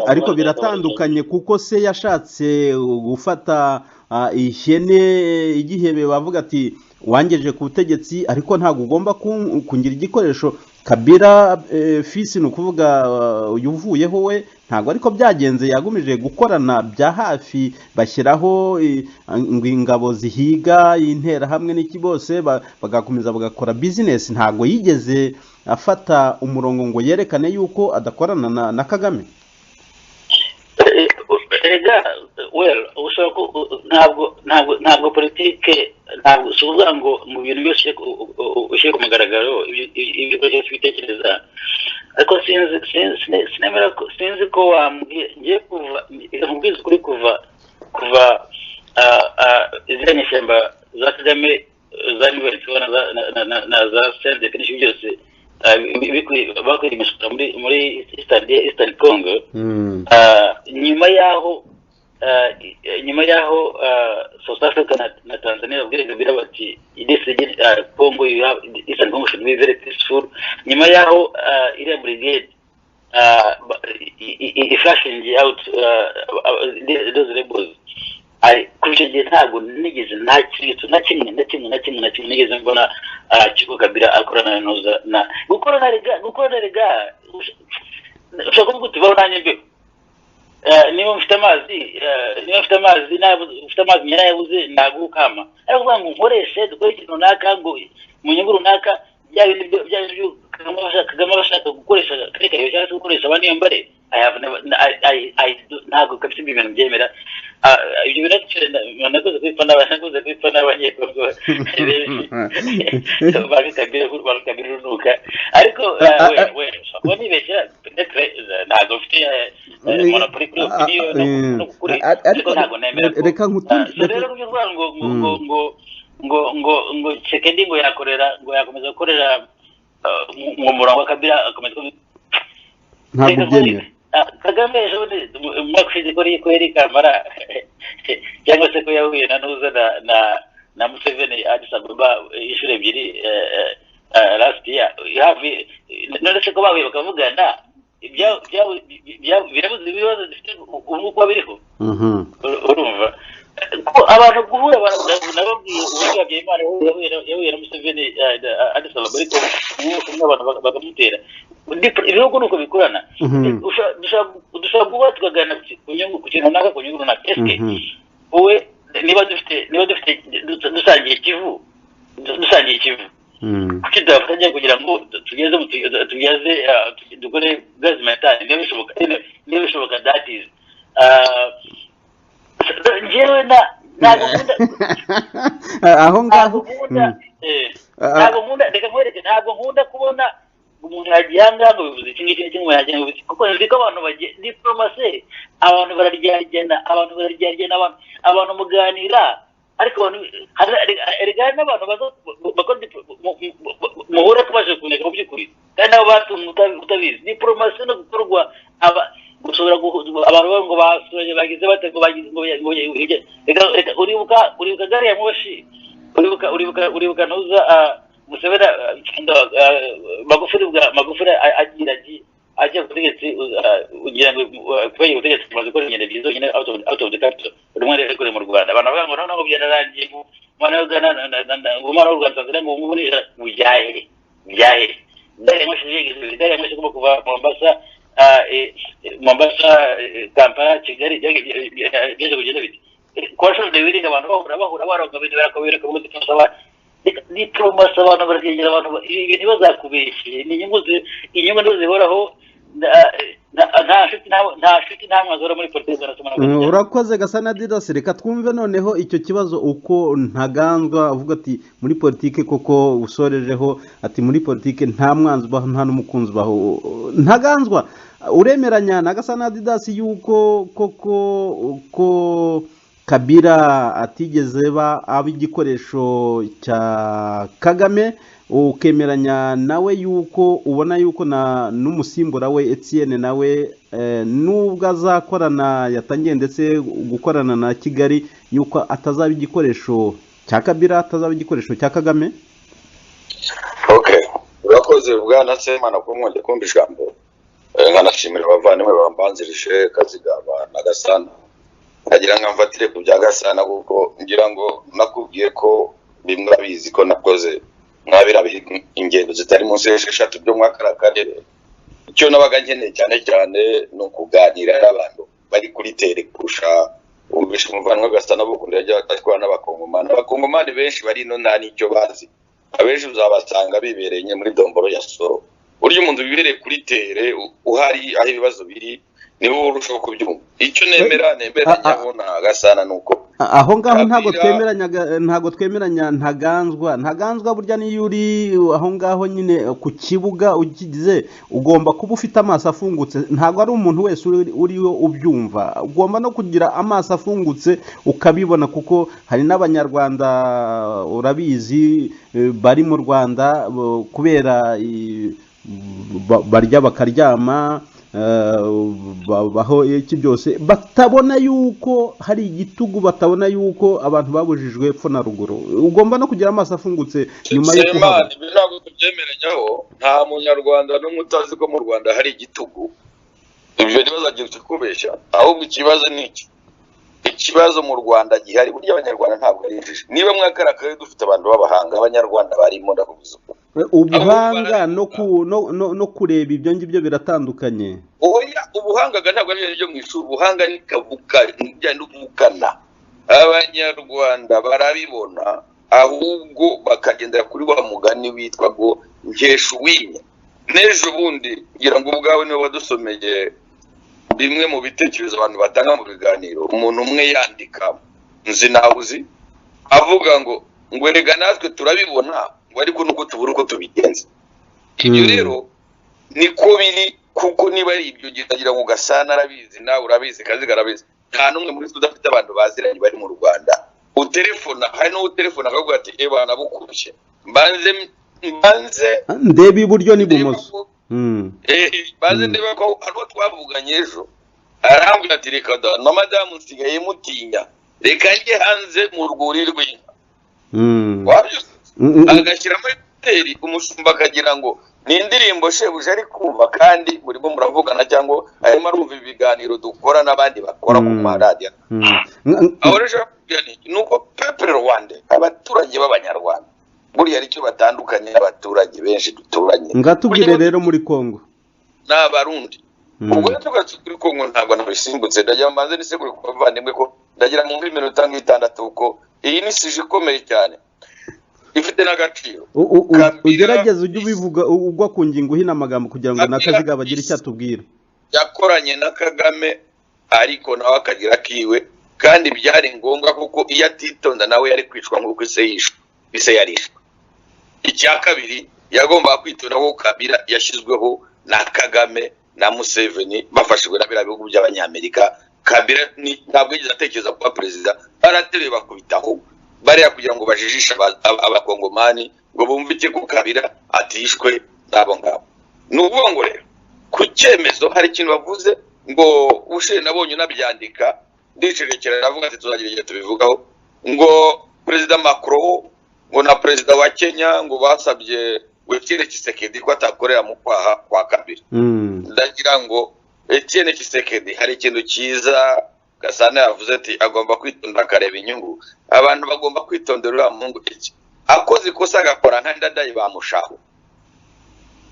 B: Ariko biratandukanye kuko se yashatse gufata ihene igihebe bavuga ati wangejeje ku butegetsi ariko ntabwo ugomba kungira igikoresho. Kabila fisi ni ukuvuga uvuyeho we ntabwo ariko byagenze, yagumije gukorana bya hafi, bashyiraho ingabo zihiga intera hamwe n'iki bose bagakomeza bagakora bizinesi. Ntabwo yigeze afata umurongo ngo yerekane yuko adakorana na Kagame.
C: Erega ntabwo politike ntabwo usubiza ngo mu bintu byose ushyire ku mugaragaro ibyo byose bitekereza. Ariko sinzi ko wambwiye kuva ukuri kuva iziriya nyeshyamba za Kagame za Niberitswe na za Sendeke n'ibyo byose bakwiriye imisoro muri Eastern Congo. nyuma yaho South Africa na Tanzania babwira bati this Congo you have Eastern Congo should be very peaceful. Nyuma yaho iriya brigade flashing out those rebels, kurusha gihe ntabwo nigeze nta kintu na kimwe nigeze mbona Kigo Kabila akorana na gukorana rega ushaka kuvuga uti baho nanjye mbe niba mfite amazi nyarayabuze nagukama, ariko kuvuga ngo nkoreshe dukore ikintu runaka ngo mu nyungu runaka bya bintu Kagame bashaka gukoresha kareka cyangwa se gukoresha abandi yambare ntabwo kabisa ibintu byemera. Ibyo bintu nakoze kwipfa n'abanyekongo bakabira urunuka, ariko we nibeshya ntabwo mfite monopoli kuri opinion no kuri, ariko ntabwo nemera
B: reka
C: nkutumve rero kuvuga ngo Tshisekedi ngo yakomeza gukorera mu murongo wa Kabila akomeza
B: ntabwo byemera.
C: Kagame ejo mwakushize ko yari Kamara cyangwa se ko yahuye na Nuza na Museveni Addis Ababa inshuro ebyiri last year, none se ko bahuye bakavugana birabuze ibibazo dufite ubu kuba biriho. Urumva ko abantu guhura nababwiye uburyo Habyarimana yahuye na Museveni Addis Ababa, ariko abantu bakamutera. Ibihugu nuko bikorana, dushobora kuba tukagana ku kintu runaka, ku nyungu runaka. Eske wowe niba dufite dusangiye Kivu kuki tudafatanya kugira ngo tugeze dukore gaz metane niba bishoboka that is njyewe ntabwo nkunda kubona umuntu yagihanga ngo bivuze iki ngiki kimwe yagenda ngo bivuze, kuko nzi ko abantu bagiye diplomasi, abantu bararyarya abantu muganira ariko erega n'abantu bakora muhura tubashe kuneka mu by'ukuri kandi nabo batumwe utabizi diplomasi no gukorwa gushobora abantu ngo basoje bagize bate ngo bagize ngo reka uribuka gari ya moshi uribuka nuza Museveni Magufuli agiye kutegetsi ugira ngo kubaye ubutegetsi kumaze gukora ingendo byiza nyine out of the capital rumwe rero kuri mu Rwanda abantu bavuga ngo noneho byararangiye umwana w'u Rwanda Tanzania ngo umubonera mujahe ndare mwashije kuva Mombasa Kampala Kigali byaje kugenda biti kwashobora dewiringa abantu bahura baronga bintu barakobera ko muri twasaba diplomasi abantu baragenda abantu ibintu bazakubeshye ni inyungu zihoraho nta shiti nta mwazora muri politiki
B: urakoze Gasana Didas reka twumve noneho icyo kibazo uko Ntaganzwa avuga ati muri politiki koko usorejeho ati muri politiki nta mwanzi baho nta n'umukunzi baho Ntaganzwa uremeranya na Gasana Didas yuko Kabila atigeze aba igikoresho cya Kagame ukemeranya nawe yuko ubona yuko n'umusimbura we Etienne nawe nubwo azakorana yatangiye ndetse gukorana na Kigali yuko atazaba igikoresho cya Kabila atazaba igikoresho cya Kagame?
D: urakoze bwana Semana ko mwonge kumva ijambo nkanashimira abavandimwe bambanzirije Kazigaba na Gasana agira nkamfatire ku bya Gasana kuko ngira ngo nakubwiye ko bimwe abizi ko nakoze mwabira ingendo zitari munsi y'esheshatu byo mwakarakarere icyo nabaga nkeneye cyane no kuganira n'abantu bari kuri tere kurusha ubishe umuvandimwe Gasana bukunda yajya atwara n'abakongomani benshi bari no nta nicyo bazi abenshi uzabasanga bibereye muri domboro ya Soro uryo umuntu bibereye kuri tere uhari aho ibibazo biri niwo urushaho kubyumva icyo nemera nyabona Gasana nuko
B: aho ngaho ntago twemeranya Ntaganzwa burya niyo uri aho ngaho nyine ku kibuga ugize ugomba kuba ufite amaso afungutse ntago ari umuntu wese uriyo ubyumva ugomba no kugira amaso afungutse ukabibona kuko hari n'abanyarwanda urabizi bari mu Rwanda kubera barya bakaryama baho iki byose batabona yuko hari igitugu batabona yuko abantu babujijwe epfo na ruguru ugomba no kugira amaso afungutse nyuma yo kuhaba
D: ntabwo tubyemeranyaho nta munyarwanda n'umutazi ko mu Rwanda hari igitugu ibyo ntibazagira kubeshya ahubwo ikibazo ni iki ikibazo mu Rwanda gihari burya abanyarwanda ntabwo ari injiji niba mwakarakaye dufite abantu b'abahanga abanyarwanda barimo ndakuvuza
B: ubuhanga no kureba ibyo ngibyo biratandukanye
D: oya ubuhanga ntabwo ari ibyo mu ishuri ubuhanga ni kavuka n'ubukana abanyarwanda barabibona ahubwo bakagendera kuri wa mugani witwa ngo nkesha uwinya n'ejo bundi ngira ngo ubwawe niwe wadusomeye bimwe mu bitekerezo abantu batanga mu biganiro umuntu umwe yandika nzi nawe uzi avuga ngo erega natwe turabibona ariko nuko tubura uko tubigenza ibyo rero niko biri kuko niba ari ibyo gitagira ngo Gasana arabizi nawe urabizi Kaziga arabizi nta numwe muri tudafite abantu baziranye bari mu Rwanda utelefona hari no utelefona akavuga ati bana bukurushye mbanze
B: ndeba iburyo n'ibumoso
D: baze ndeba ko ariko twavuganye ejo arambwira ati reka da na madamu nsigaye mutinya reka njye hanze mu rwuri rw'inka agashyira muri hoteli umushumba akagira ngo ni indirimbo shebuja ari kumva kandi murimo muravugana cyangwa arimo arumva ibiganiro dukora n'abandi bakora ku maradiyo aho rero nuko pepere Rwanda abaturage b'abanyarwanda buriya aricyo batandukanye n'abaturage benshi duturanye
B: ngatubwire rero muri Kongo
D: n'abarundi ubwo tugatse kuri Kongo ntabwo nabisimbutse ndajya mbanze nisekure kubavandimwe ko ndagira mu minota nk'itandatu uko iyi ni sije ikomeye cyane ifite n'agaciro
B: ugerageza ujye ubivuga ugwa ku ngingo hino amagambo kugira ngo n'Akaziga bagire icyo atubwira
D: yakoranye na Kagame ariko nawe akagira kiwe kandi byari ngombwa kuko iyo atitonda nawe yari kwicwa nk'uko ise yarishwe icya kabiri yagomba kwitonda ko Kabila yashyizweho na Kagame na Museveni bafashijwe na biriya bihugu by'abanyamerika Kabila ntabwo yigeze atekereza kuba perezida baratereye bakubitaho bariya kugira ngo bajijishe abakongomani ngo bumve ko Kabila atishwe nabo ngabo. Nuvuga ngo rero ku cyemezo hari ikintu bavuze ngo ushe nabonye nabyandika ndicerekera navuga ati tuzagira igihe tubivugaho ngo President Macron ngo na President wa Kenya ngo basabye Etienne Tshisekedi ko atakorera mu kwaha kwa Kabila. Ndagira ngo Etienne Tshisekedi hari ikintu cyiza Gasana yavuze ati agomba kwitonda akareba inyungu. Abantu bagomba kwitondera Mungu iki. Akoze ikosa agakora nka Ndadaye bamushaho.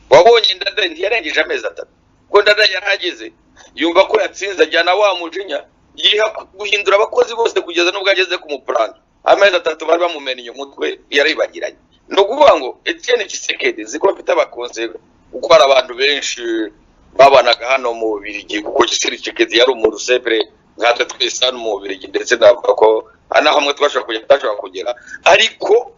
D: Wabonye Ndadaye ntiyarengeje amezi 3. Ko Ndadaye yarageze yumva ko yatsinze ajyana wa mujinya yiha guhindura abakozi bose kugeza nubwo ageze ku muplano. Amezi 3 bari bamumenye umutwe yaribagiranye. No kuvuga ngo Etienne Tshisekedi ziko afite abakonse uko ari abantu benshi babanaga hano mu Bubiligi kuko Tshisekedi yari umuntu sepre nkatwe twese hano mu Bubiligi ndetse navuga ko ana hamwe twashobora kugera ariko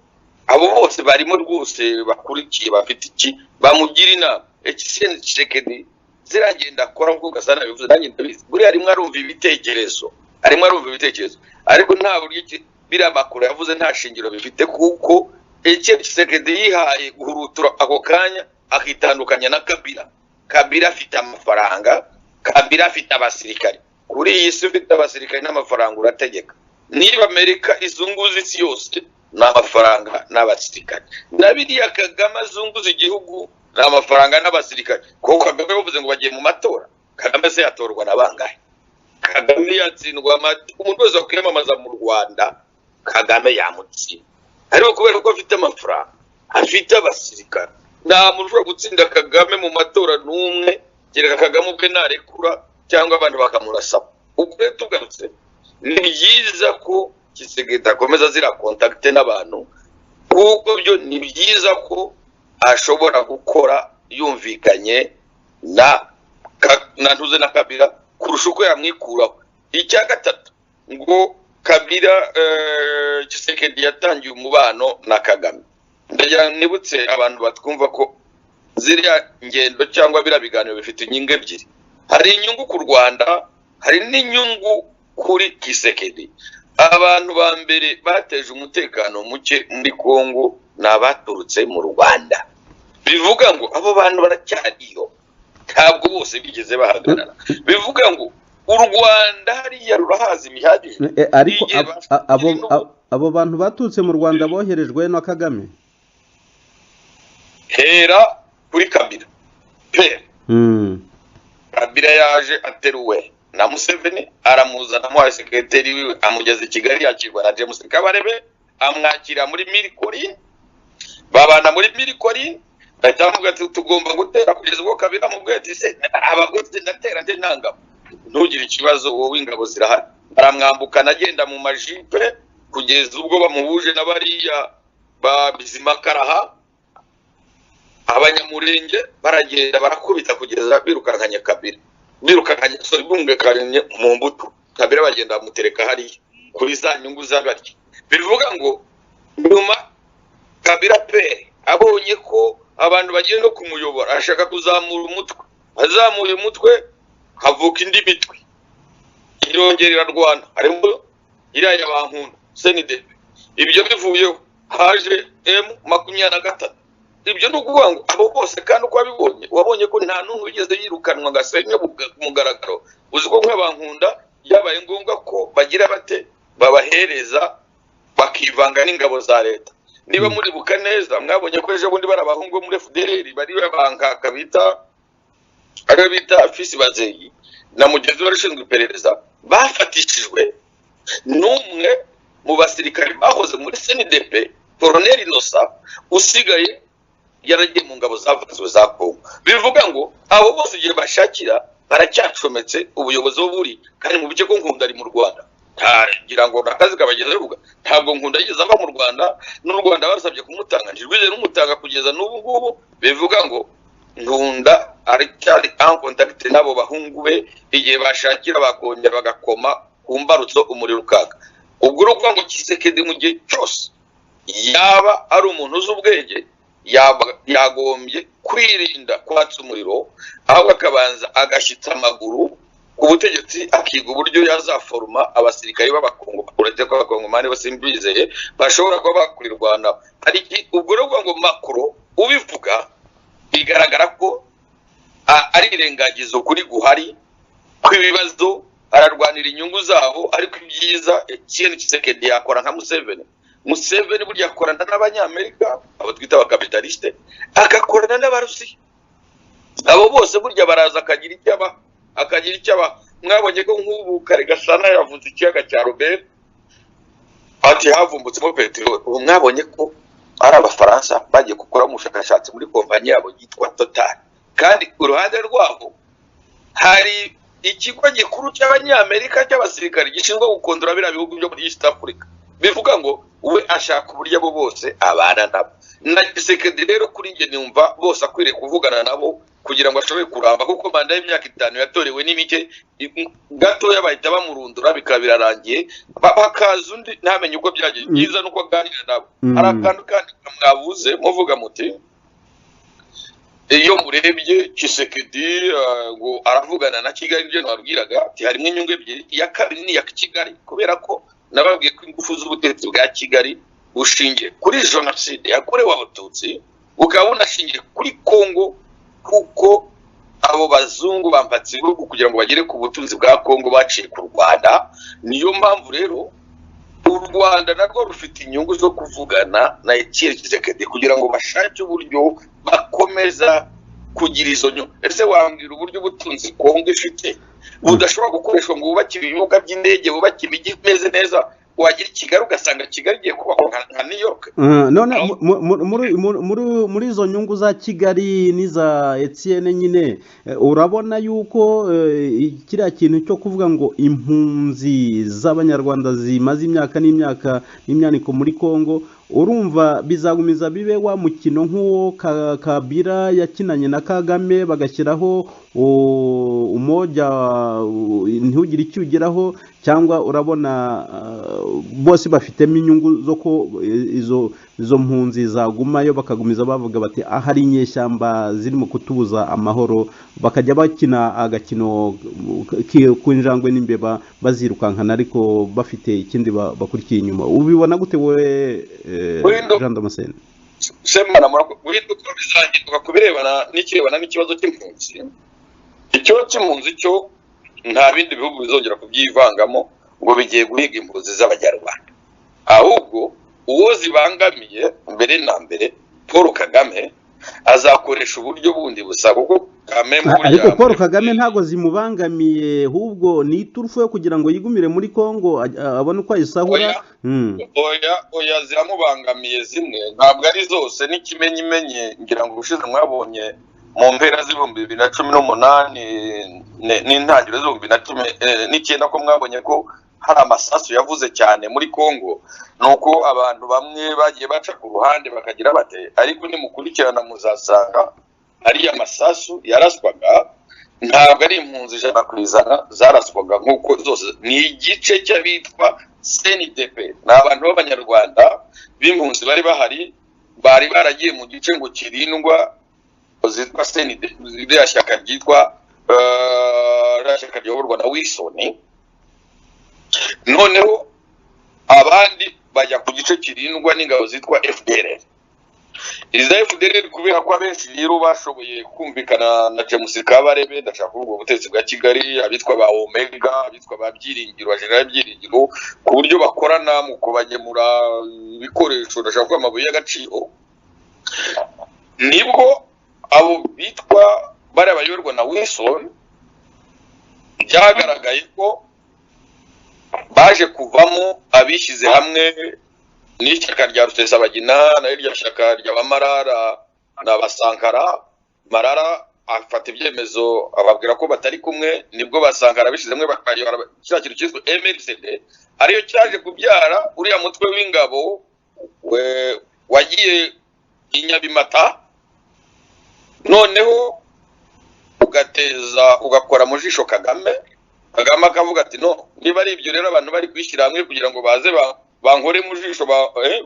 D: abo bose barimo rwose bakurikiye bafite iki bamugira inama. Etienne Tshisekedi ziragenda akora nkuko Gasana bivuze nanjye ndabizi buri arimo arumva ibitekerezo ariko nta buryo bira makuru yavuze nta shingiro bifite kuko Etienne Tshisekedi yihaye guhurutura ako kanya akitandukanya na Kabila afite amafaranga, Kabila afite abasirikare. Kuri iyi si ufite abasirikare n'amafaranga urategeka. Niba Amerika izunguza isi yose n'amafaranga n'abasirikare. Nabiriya Kagame azunguza igihugu n'amafaranga n'abasirikare. Kuko Kagame bavuze ngo bagiye mu matora. Kagame se yatorwa na bangahe? Kagame yatsindwa umuntu wese kwiyamamaza mu Rwanda Kagame yamutsinda. Ariko kubera ko afite amafaranga, afite abasirikare. Nta muntu ushobora gutsinda Kagame mu matora n'umwe, kereka Kagame ubwe narekura cyangwa abantu bakamurasa. Ubwo rero tugarutse ni byiza ko Tshisekedi akomeza zira contact n'abantu, kuko byo ni byiza ko ashobora gukora yumvikanye na ntuze na Kabila kurusha uko yamwikuraho. Icya gatatu ngo Kabila Tshisekedi yatangiye umubano na Kagame. Ndagira nibutse abantu batwumva ko ziriya ngendo cyangwa bira biganiro bifite inyungu ebyiri. Hari inyungu ku Rwanda, hari n'inyungu kuri Tshisekedi. Abantu ba mbere bateje umutekano muke muri Kongo n'abaturutse mu Rwanda. Bivuga ngo abo bantu baracyariyo, ntabwo bose bigeze bahagarara. Bivuga ngo u Rwanda hariya rurahaza imihadije.
B: Ariko abo bantu baturutse mu Rwanda boherejwe na Kagame.
D: Hera kuri Kabila. Kabila yaje ateruwe na Museveni aramuzana mu sekretari wiwe amugeze Kigali yakirwa na James Kabarebe amwakira muri Mirikori. Babana muri Mirikori batamuga ati tugomba gutera kugeza ubwo Kabila mubwe ati se abagote ndatera nde nanga ntugire ikibazo wowe ingabo zirahari. Aramwambukana agenda mu majipe kugeza ubwo bamuhuje n'abariya ba Bizimakaraha. Abanyamurenge baragenda barakubita kugeza birukankanye Kabila. Birukankanye bungekanye mu mbuto. Kabila bagenda bamutereka hari kuri za nyungu z'abaryi. Bivuga ngo nyuma Kabila pe abonye ko abantu bagiye no kumuyobora ashaka kuzamura umutwe. Azamuye umutwe havuka indi mitwe. Irongera Rwanda harimo iriya y'abankunda CNDP. Ibyo bivuyeho haje M23. Ibyo nukuvuga ngo abo bose kandi uko abibonye wabonye ko nta n'umwe wigeze yirukanwa gasenye mugaragaro. Uziko nk'abankunda yabaye ngombwa ko bagira bate babahereza bakivanga n'ingabo za leta. Niba muri buka neza mwabonye ko ejo bundi barabahungu muri FDLR bari babanka kabita arabita Fisi Bazeyi na mugezi warashinzwe iperereza bafatishijwe n'umwe mu basirikare bahoze muri CNDP Colonel Innocent usigaye yaragiye mu ngabo zavuzwe za Kongo. Bivuga ngo abo bose igihe bashakira baracyacometse ubuyobozi buri kandi mu bice ko Nkunda ari mu Rwanda. Ngira ngo nakazi kabageze ruga ntabwo Nkunda yigeze ava mu Rwanda n'u Rwanda basabye kumutanga njirwize n'umutanga kugeza n'ubu ngubu. Bivuga ngo Nkunda aracyari en contact nabo bahungu be igihe bashakira bakongera bagakoma kumbarutso umuriro ukaka. Ubwo ruvuga ngo Tshisekedi mu gihe cyose yaba ari umuntu uzubwenge yagombye kwirinda kwatsa umuriro aho akabanza agashyitsa amaguru ku butegetsi akiga uburyo yazaforuma abasirikari b'abakongo uretse ko abakongomani bose mbizeye bashobora kuba bakurirwana hari ubwo rero ngo Macron ubivuga bigaragara ko ari irengagizo kuri guhari kw'ibibazo ararwanira inyungu zabo ariko ibyiza ikintu Tshisekedi yakora nka Museveni burya akorana n'abanyamerika abo twita abakapitaliste agakorana n'abarusi abo bose burya baraza akagira icyaba mwabonye ko nk'ubu kare Gasana yavuze ikiyaga cya Robert ati havumbutsemo peteroli ubu mwabonye ko ari abafaransa bagiye gukora umushakashatsi muri kompanyi yabo yitwa Total kandi ku ruhande rwabo hari ikigo gikuru cy'abanyamerika cy'abasirikari gishinzwe gukondora biriya bihugu byo muri East Africa bivuga ngo we ashaka uburyo abo bose abana nabo na Tshisekedi rero kuri nge numva bose akwiriye kuvugana nabo kugira ngo ashobore kuramba kuko manda y'imyaka 5 yatorewe n'imike gatoya bahita bamurundura bikabirarangiye bakaza undi ntamenye uko byagiye byiza nuko aganira nabo arakantu kandi mwabuze muvuga muti iyo murebye Tshisekedi ngo aravugana na Kigali byo nabwiraga ati harimo inyungu ebyiri iya kabiri ni ya Kigali kubera ko nababwiye ko ingufu z'ubutegetsi bwa Kigali bushingiye kuri jenoside yakorewe abatutsi bukaba bunashingiye kuri Kongo kuko abo bazungu bambatse ibihugu kugira ngo bagere ku butunzi bwa Kongo baciye ku Rwanda niyo mpamvu rero u Rwanda narwo rufite inyungu zo kuvugana na Tshisekedi kugira ngo bashake uburyo bakomeza kugira izo nyungu ese wambwira uburyo ubutunzi Kongo ifite budashobora gukoreshwa ngo bubakire ibibuga by'indege bubakire imijyi imeze neza wagira Kigali ugasanga Kigali igiye kubaho nka New York
B: none muri izo nyungu za Kigali n'iza Etienne nyine urabona yuko kiriya kintu cyo kuvuga ngo impunzi z'abanyarwanda zimaze imyaka n'imyaniko muri Kongo urumva bizagumiza bibe wa mukino nk'uwo Kabila yakinanye na Kagame bagashyiraho umoja ntugire icyo ugeraho cyangwa urabona bose bafitemo inyungu zo ko izo mpunzi zagumayo bakagumiza bavuga bati ahari inyeshyamba zirimo kutubuza amahoro bakajya bakina agakino k'injangwe n'imbeba bazirukankana ariko bafite ikindi bakurikiye inyuma ubibona gute wowe Jean Damascene
D: semana murinduko bizagirwa kubirebana n'ikibazo cy'impunzi ikibazo cy'impunzi cyo nta bindi bihugu bizongera kubyivangamo ngo bigiye guhiga impunzi z'abanyarwanda ahubwo uwo zibangamiye mbere na mbere Paul Kagame azakoresha uburyo bundi busa kuko
B: ariko Paul Kagame ntago zimubangamiye ahubwo ni iturufu yo kugira ngo yigumire muri Kongo abone uko ayisahura
D: oya ziramubangamiye zimwe ntabwo ari zose n'ikimenyimenye ngira ngo ushize mwabonye mu mpera z'ibihumbi 2018 n'intangiriro z'ibihumbi 2019 ko mwabonye ko hari amasasu yavuze cyane muri Kongo nuko abantu bamwe bagiye baca ku ruhande bakagira bate ariko nimukurikirana muzasanga ari amasasu yaraswaga ntabwo ari impunzi ijana ku ijana zaraswaga nk'uko zose ni igice cy'abitwa CNDP ni abantu b'abanyarwanda b'impunzi bari bahari bari baragiye mu gice ngo kirindwa zitwa CNDP rya shyaka ryitwa shyaka ryoborwa na Wilson noneho abandi bajya ku gice kirindwa n'ingabo zitwa FDLR iza FDLR kubera ko abenshi rero bashoboye kumvikana na James Kabarebe ndashaka ubwo butegetsi bwa Kigali abitwa ba Omega abitwa ba Byiringiro General Byiringiro ku buryo bakorana mu kubagemura ibikoresho ndashaka ko amabuye y'agaciro nibwo abo bitwa bari abayorwa na Wilson byagaragaye ko baje kuvamo abishyize hamwe n'ishyaka rya Rusesabagina n'iryo shyaka ry'abamarara n'abasankara Marara afata ibyemezo ababwira ko batari kumwe nibwo basankara bishyize hamwe bakayora cyakiro cyiswe MLCD ariyo cyaje kubyara uriya mutwe w'ingabo wagiye inyabimata noneho ugakora mu jisho Kagame akavuga ati no niba ari ibyo rero abantu bari kwishyira hamwe kugira ngo baze bankore mu jisho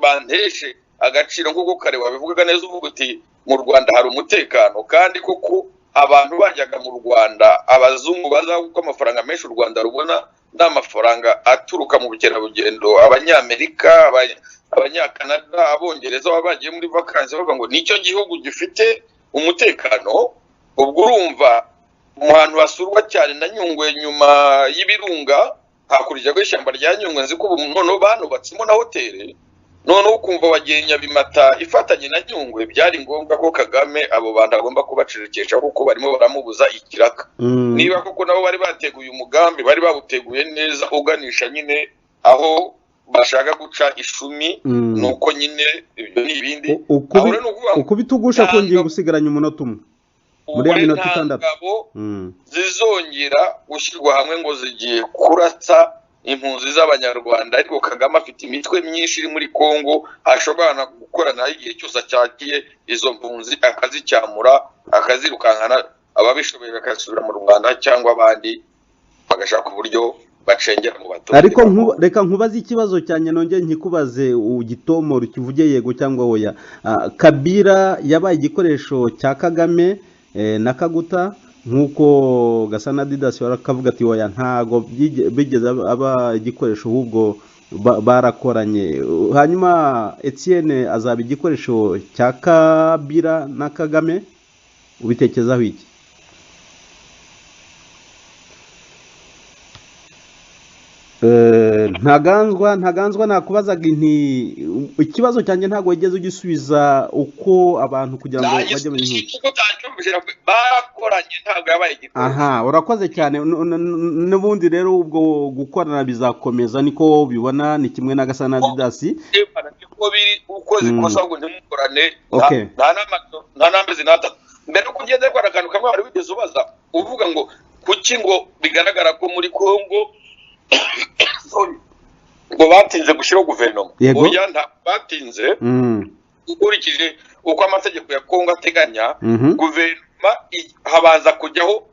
D: banteshe agaciro nk'uko kare wabivugaga neza uvuga uti mu Rwanda hari umutekano kandi koko abantu bajyaga mu Rwanda abazungu baza kuko amafaranga menshi u Rwanda rubona n'amafaranga aturuka mu bukerarugendo Abanyamerika Abanyakanada Abongereza bagiye muri vacances bavuga ngo nicyo gihugu gifite umutekano. Ubwo urumva umuhantu basurwa cyane na Nyungwe nyuma y'ibirunga hakurya y'ishyamba rya Nyungwe nzi ko noneho banubatsemo na hoteli, noneho ukumva bagenya Bimata ifatanye na Nyungwe. Byari ngombwa ko Kagame abo bantu agomba kubacirikisha kuko barimo baramubuza ikiraka. Niba koko nabo bari bateguye umugambi bari babuteguye neza uganisha nyine aho bashaka guca ishumi, nuko nyine ibyo ni ibindi
B: uko bitugusha kongera gusigaranya umunota umwe muri ya minota 6
D: zizongera gushyirwa hamwe ngo zigiye kurasa impunzi z'Abanyarwanda. Ariko Kagame afite imitwe myinshi iri muri Kongo ashobora gukorana igihe cyose acyakiye izo mpunzi akazicyamura akazirukankana, ababishoboye bakasubira mu Rwanda cyangwa abandi bagashaka uburyo bacengera mu bato.
B: Ariko reka nkubaze ikibazo cyane nongeye nkikubaze ugitomoro kivuge yego cyangwa oya. Kabila yabaye igikoresho cya Kagame na Kaguta nkuko Gasana Didas barakavuga ati oya ntago bigeze aba igikoresho ahubwo barakoranye. Hanyuma Etienne azaba igikoresho cya Kabila na Kagame, ubitekezaho iki? Ntaganzwa nakubazaga nti ikibazo cyanjye ntago wigeze ugisubiza uko abantu kugira ngo bajye mu nkiko
D: bakoranye ntago yabaye igikoresho.
B: Urakoze cyane. N'ubundi rero ubwo gukorana bizakomeza niko bibona, ni kimwe na Gasana Didas
D: uko biri ukoze kosa ngo ntimukorane nta namezi natatu mbere kugenda kwa akantu kamwe wari wigeze ubaza uvuga ngo kuki ngo bigaragara ko muri Kongo ngo batinze gushyiraho guverinoma. Oya nta batinze, ukurikije uko amategeko ya Kongo ateganya, guverinoma habanza kujyaho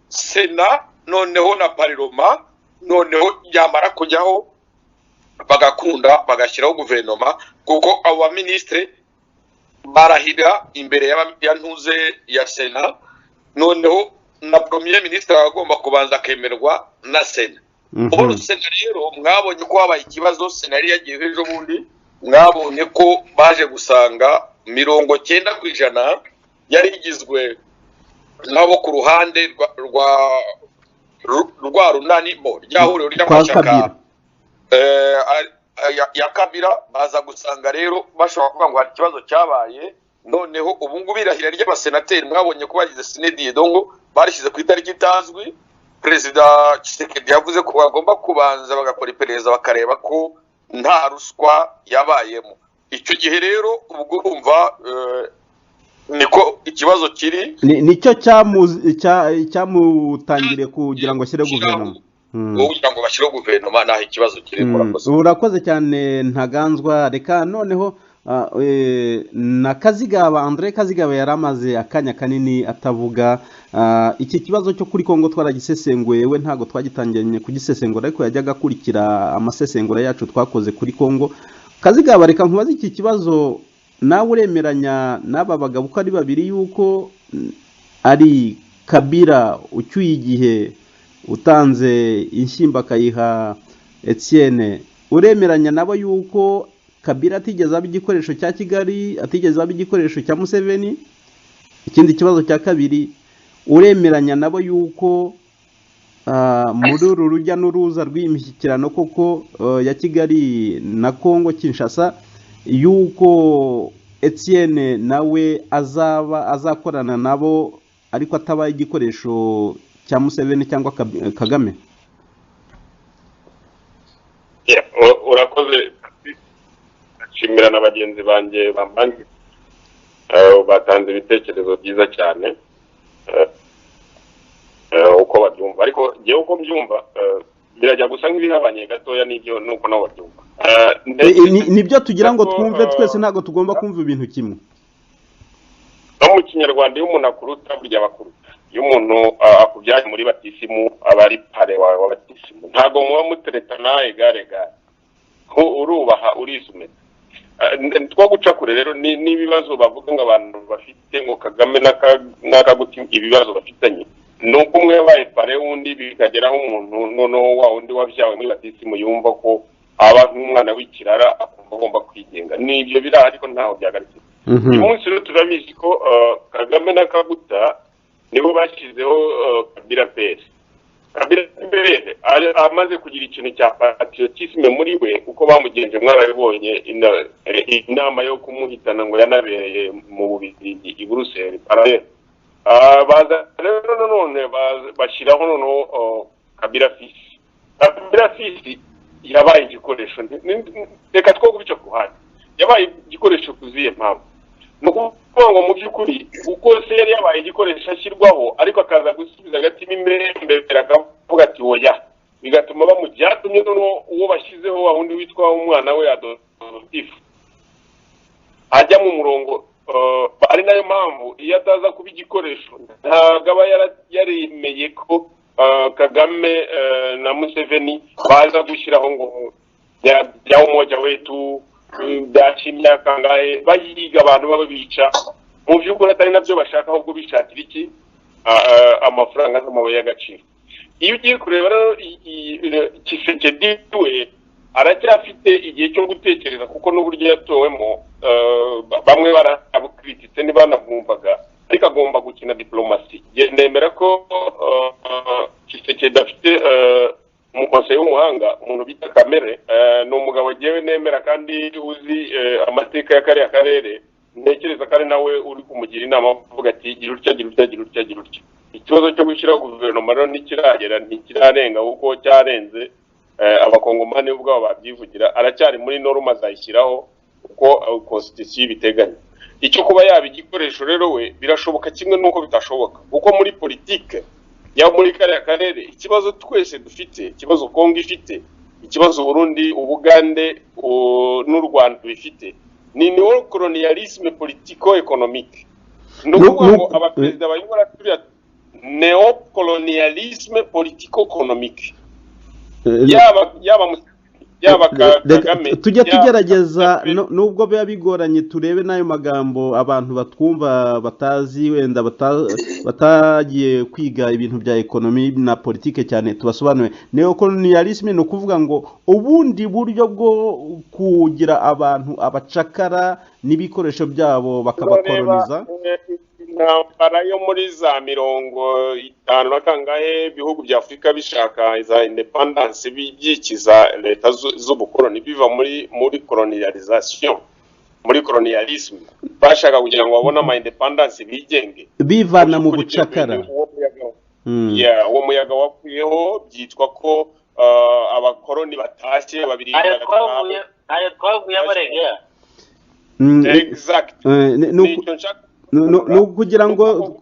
D: Sena, noneho na Parlement, noneho yamara kujyaho bagakunda bagashyiraho guverinoma, kuko abo baministre barahira imbere ya ntuze ya Sena, noneho na premier ministre agomba kubanza akemerwa na Sena. Ubu Sena rero mwabonye ko habaye ikibazo, Sena yari yagiye ejo bundi, mwabonye ko baje gusanga 90% yari igizwe nabo ku ruhande rwa runani bo ryahuriro ry'amashyaka ya Kabila. Baza gusanga rero bashobora kuvuga ngo hari ikibazo cyabaye, noneho ubu ngubu irahira ry'abasenateri mwabonye ko bagize Sinedi dongo barishyize ku itariki itazwi. Perezida Tshisekedi yavuze ko bagomba kubanza bagakora iperereza bakareba ko nta ruswa yabayemo. Icyo gihe rero ubwo urumva niko ikibazo kiri,
B: nicyo cyamutangire kugira ngo ashyire guverinoma.
D: Kugira ngo bashyire guverinoma naho ikibazo kiri.
B: Urakoze cyane Ntaganzwa. Reka noneho na Kazigaba, Andre Kazigaba yaramaze akanya kanini atavuga. Iki kibazo cyo kuri Kongo twaragisesenguye, we ntago twagitangiranye kugisesengura, ariko yajyaga kurikira amasesengura yacu twakoze kuri Kongo. Kazigaba, reka nkubaze iki kibazo, nawe uremeranya n'aba bagabo uko ari babiri yuko ari Kabila ucyuye igihe utanze inshyimba akayiha Etienne, uremeranya nabo yuko Kabila atigeze aba igikoresho cya Kigali, atigeze aba igikoresho cya Museveni? Ikindi kibazo cya kabiri, uremeranya nabo yuko muri uru rujya n'uruza rw'imishyikirano koko ya Kigali na Kongo Kinshasa, yuko Etienne nawe azakorana nabo ariko atabaye igikoresho cya Museveni cyangwa Kagame?
E: Urakoze. Nshimira na bagenzi banjye bambanye batanze ibitekerezo byiza cyane uko babyumva, ariko ngewe uko mbyumva birajya gusa nk'ibihabanye gatoya n'ibyo nuko nawe babyumva.
B: Nibyo tugira ngo twumve twese, ntago tugomba kumva ibintu kimwe.
E: No mu Kinyarwanda iyo umuntu akuruta burya bakuruta. Iyo umuntu akubyaye muri batisimu aba ari pare wa batisimu, ntago muba muteretana egare urubaha urisumeta. twaguca kure rero n'ibibazo bavuga ngo abantu bafite ngo Kagame n'akaguti ibibazo bafitanye nuko umwe yabaye pare wundi bikageraho umuntu noneho wa wundi wabyawe muri batisimu yumva ko aba nk'umwana w'ikirara agomba kwigenga n'ibyo biri ariko ntaho byagarukiye uyu munsi rero turabizi ko Kagame n'akaguta nibo bashyizeho Kabila Pere amaze kugira ikintu cya patriotisme muri we uko bamugenje mwarabibonye inama yo kumuhitana ngo yanabereye mu Bubiligi i Bruxelles baza rero none bashyiraho noneho Kabila Fils yabaye igikoresho reka two kubica ku handi yabaye igikoresho kuziye mpamvu no kuvuga ngo mu by'ukuri uko se yari yabaye igikoresho ashyirwaho ariko akaza gusubiza agatima imbere akavuga ati oya bigatuma bamujyatumye noneho uwo bashyizeho wa wundi witwa umwana we adoptif ajya mu murongo ari nayo mpamvu iyo ataza kuba igikoresho ntabwo aba yarimeye ko Kagame na Museveni baza gushyiraho ngo bya umoja wetu byashimya kangahe bayiga abantu babica mu by'ukuri atari nabyo bashaka ahubwo bishakira iki amafaranga n'amabuye y'agaciro iyo ugiye kureba rero Tshisekedi we aracyafite igihe cyo gutekereza kuko n'uburyo yatowemo bamwe barabukrititse ntibanabwumvaga ariko agomba gukina diplomasi nemera ko Tshisekedi afite umukonseye w'umuhanga umuntu bita Kamere ni umugabo agiyewe nemera kandi uzi amateka y'akariya karere ntekereza ko ari nawe uri kumugira inama avuga ati gira utya ikibazo cyo gushyiraho guverinoma rero ntikirarenga kuko cyarenze abakongomani ubwabo babyivugira aracyari muri norma azayishyiraho uko constitution ibiteganya icyo kuba yaba igikoresho rero we birashoboka kimwe nuko bitashoboka kuko muri politike ya muri kariya karere ikibazo twese dufite ikibazo Kongo ifite ikibazo Burundi Ubugande n'u Rwanda bifite ni neocolonialisme politico-économique nukuvuga ngo abaperezida bayobora turiya neocolonialisme politico-économique yaba Kagame
B: tujya tugerageza nubwo biba bigoranye turebe n'ayo magambo abantu batwumva batazi wenda batagiye kwiga ibintu bya ekonomi na politike cyane tubasobanure neocolonialisme ni ukuvuga ngo ubundi buryo bwo kugira abantu abacakara n'ibikoresho byabo bakabakoloniza
E: intambara yo muri za 50 na kangahe ibihugu bya Afrika bishaka za independence byikiza leta z'ubukoloni biva muri colonialisation muri colonialisme bashaka kugira ngo babone ama independence bigenge
B: bivana mu bucakara
E: uwo muyaga wakuyeho byitwa ko abakoloni batashye babiri
C: ayo twavuye amarega
E: exact
B: no kugira ngo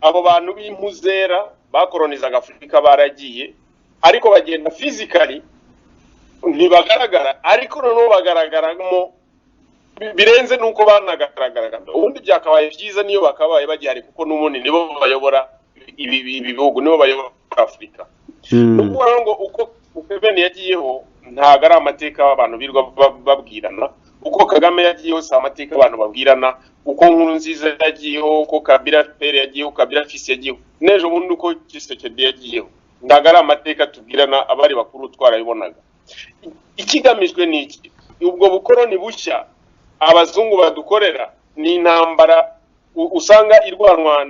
E: abo bantu b'impuzera bakolonizaga Afrika baragiye ariko bagenda physically ntibagaragara ariko noneho bagaragaramo birenze nuko banagaragaraga ubundi byakabaye byiza niyo bakabaye bagihari kuko n'ubundi nibo bayobora ibi bihugu nibo bayobora Afrika nuko ngo uko Museveni yagiyeho ntago ari amateka abantu birwa babwirana uko Kagame yagiyeho sa amateka abantu babwirana uko Nkurunziza yagiyeho uko Kabila Pere yagiyeho Kabila Fils yagiyeho nejo bundi uko Tshisekedi yagiyeho ntago ari amateka tubwirana abari bakuru twarabibonaga ikigamijwe n'iki ubwo bukoloni bushya abazungu badukorera ni intambara usanga irwanwa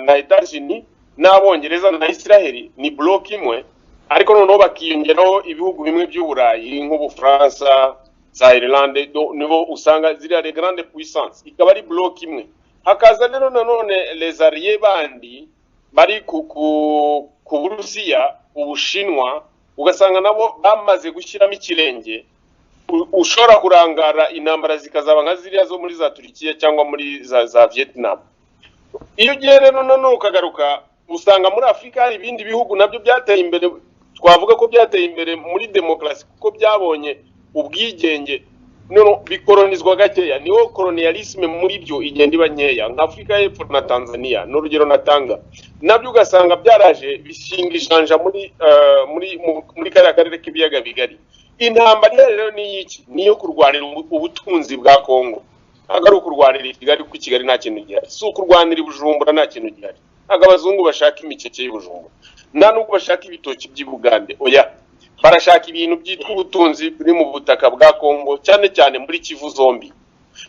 E: na Etats-Unis n'Abongereza na Israel ni block imwe ariko noneho bakiyongeraho ibihugu bimwe by'Uburayi nk'Ubufaransa za Irlande nibo usanga ziri les grandes puissances ikaba ari block imwe hakaza rero nanone les alliés bandi bari ku Burusiya Ubushinwa ugasanga nabo bamaze gushyiramo ikirenge ushobora kurangara intambara zikazaba nka ziriya zo muri za Turkiya cyangwa muri za Vietnam iyo ugiye rero nanone ukagaruka usanga muri Afrika hari ibindi bihugu nabyo byateye imbere twavuga ko byateye imbere muri demokarasi kuko byabonye ubwigenge none bikolonizwa gakeya niwo colonialisme muri byo igenda iba nkeya nka Afrika y'Epfo na Tanzania n'urugero natanga nabyo ugasanga byaraje bishinga ijanja muri kariya karere k'ibiyaga bigari intambara rero ni iki niyo kurwanira ubutunzi bwa Kongo ntabwo ari ukurwanira Kigali kuko Kigali nta kintu gihari si ukurwanira Bujumbura nta kintu gihari ntabwo abazungu bashaka imikeke y'Ubujumbura nta nubwo bashaka ibitoki by'Ibugande oya barashaka ibintu byitwa ubutunzi buri mu butaka bwa Kongo cyane cyane muri Kivu zombi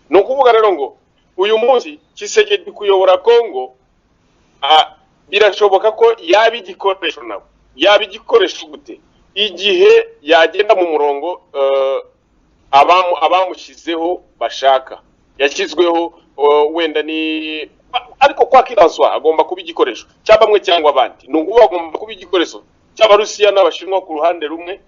E: no kuvuga rero ngo uyu munsi Tshisekedi kuyobora Kongo birashoboka ko yaba igikoresho nabo yaba igikoresho gute igihe yagenda mu murongo abamushyizeho bashaka yashyizweho wenda ni ariko kwa kiranswa agomba kuba igikoresho cyabamwe cyangwa abandi nubwo bagomba kuba igikoresho cy'abarusiya n'abashinwa ku ruhande rumwe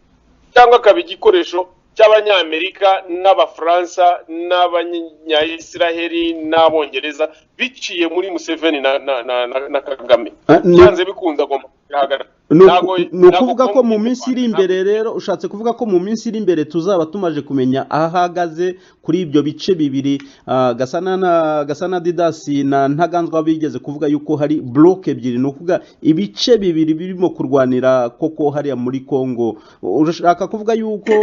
E: cyangwa akaba igikoresho cy'abanyamerika n'abafaransa n'abanyayisiraheli n'abongereza biciye muri Museveni na Kagame byanze bikunze agomba kuhagarara
B: ni ukuvuga ko mu minsi iri imbere rero ushatse kuvuga ko mu minsi iri imbere tuzaba tumaje kumenya aho ahagaze kuri ibyo bice bibiri Gasana Didasi na Ntaganzwa bigeze kuvuga yuko hari bloke ebyiri ni ukuvuga ibice bibiri birimo kurwanira koko hariya muri Kongo urashaka kuvuga yuko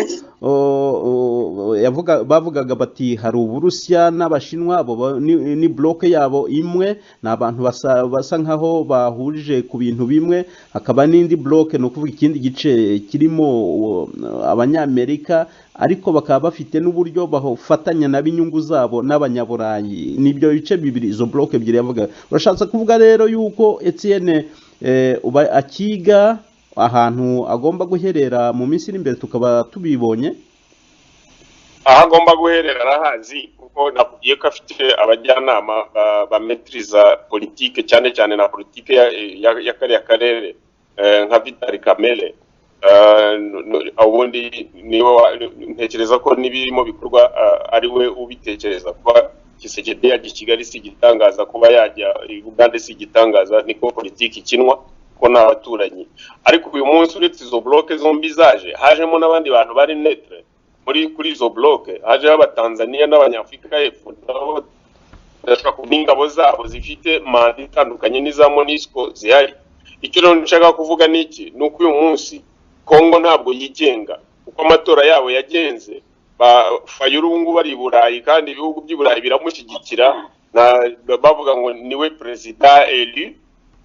B: bavugaga bati hari Uburusiya n'Abashinwa ni bloke yabo imwe ni abantu basa nkaho bahurije ku bintu bimwe hakaba n'indi bloke no kuvuga ikindi gice kirimo abanyamerika ariko bakaba bafite n'uburyo bafatanya n'inyungu zabo n'abanyaburayi nibyo bice bibiri izo bloke ebyiri yavuga urashatse kuvuga rero yuko Etienne akiga ahantu agomba guherera mu minsi iri imbere tukaba tubibonye
E: aha agomba guherera arahazi kuko nakubwiye ko afite abajyanama bametriza politike cyane cyane na politike ya kariya karere nka Vital Kamerhe ubundi ntekereza ko n'ibirimo bikorwa ari we ubitekereza kuba Tshisekedi yajya i Kigali si igitangaza kuba yajya Uganda si igitangaza niko politiki ikinwa ko n'abaturanyi ariko uyu munsi uretse izo bloke zombi zaje hajemo n'abandi bantu bari netre kuri izo bloke hajeho Abatanzania n'Abanyafurika y'Epfo n'ingabo zabo zifite manda itandukanye n'iza MONUSCO zihari icyo rero nshaka kuvuga niki nuko uyu munsi Kongo ntabwo yigenga uko amatora yabo yagenze Fayulu bari Burayi kandi ibihugu by'Iburayi biramushyigikira bavuga ngo niwe president élu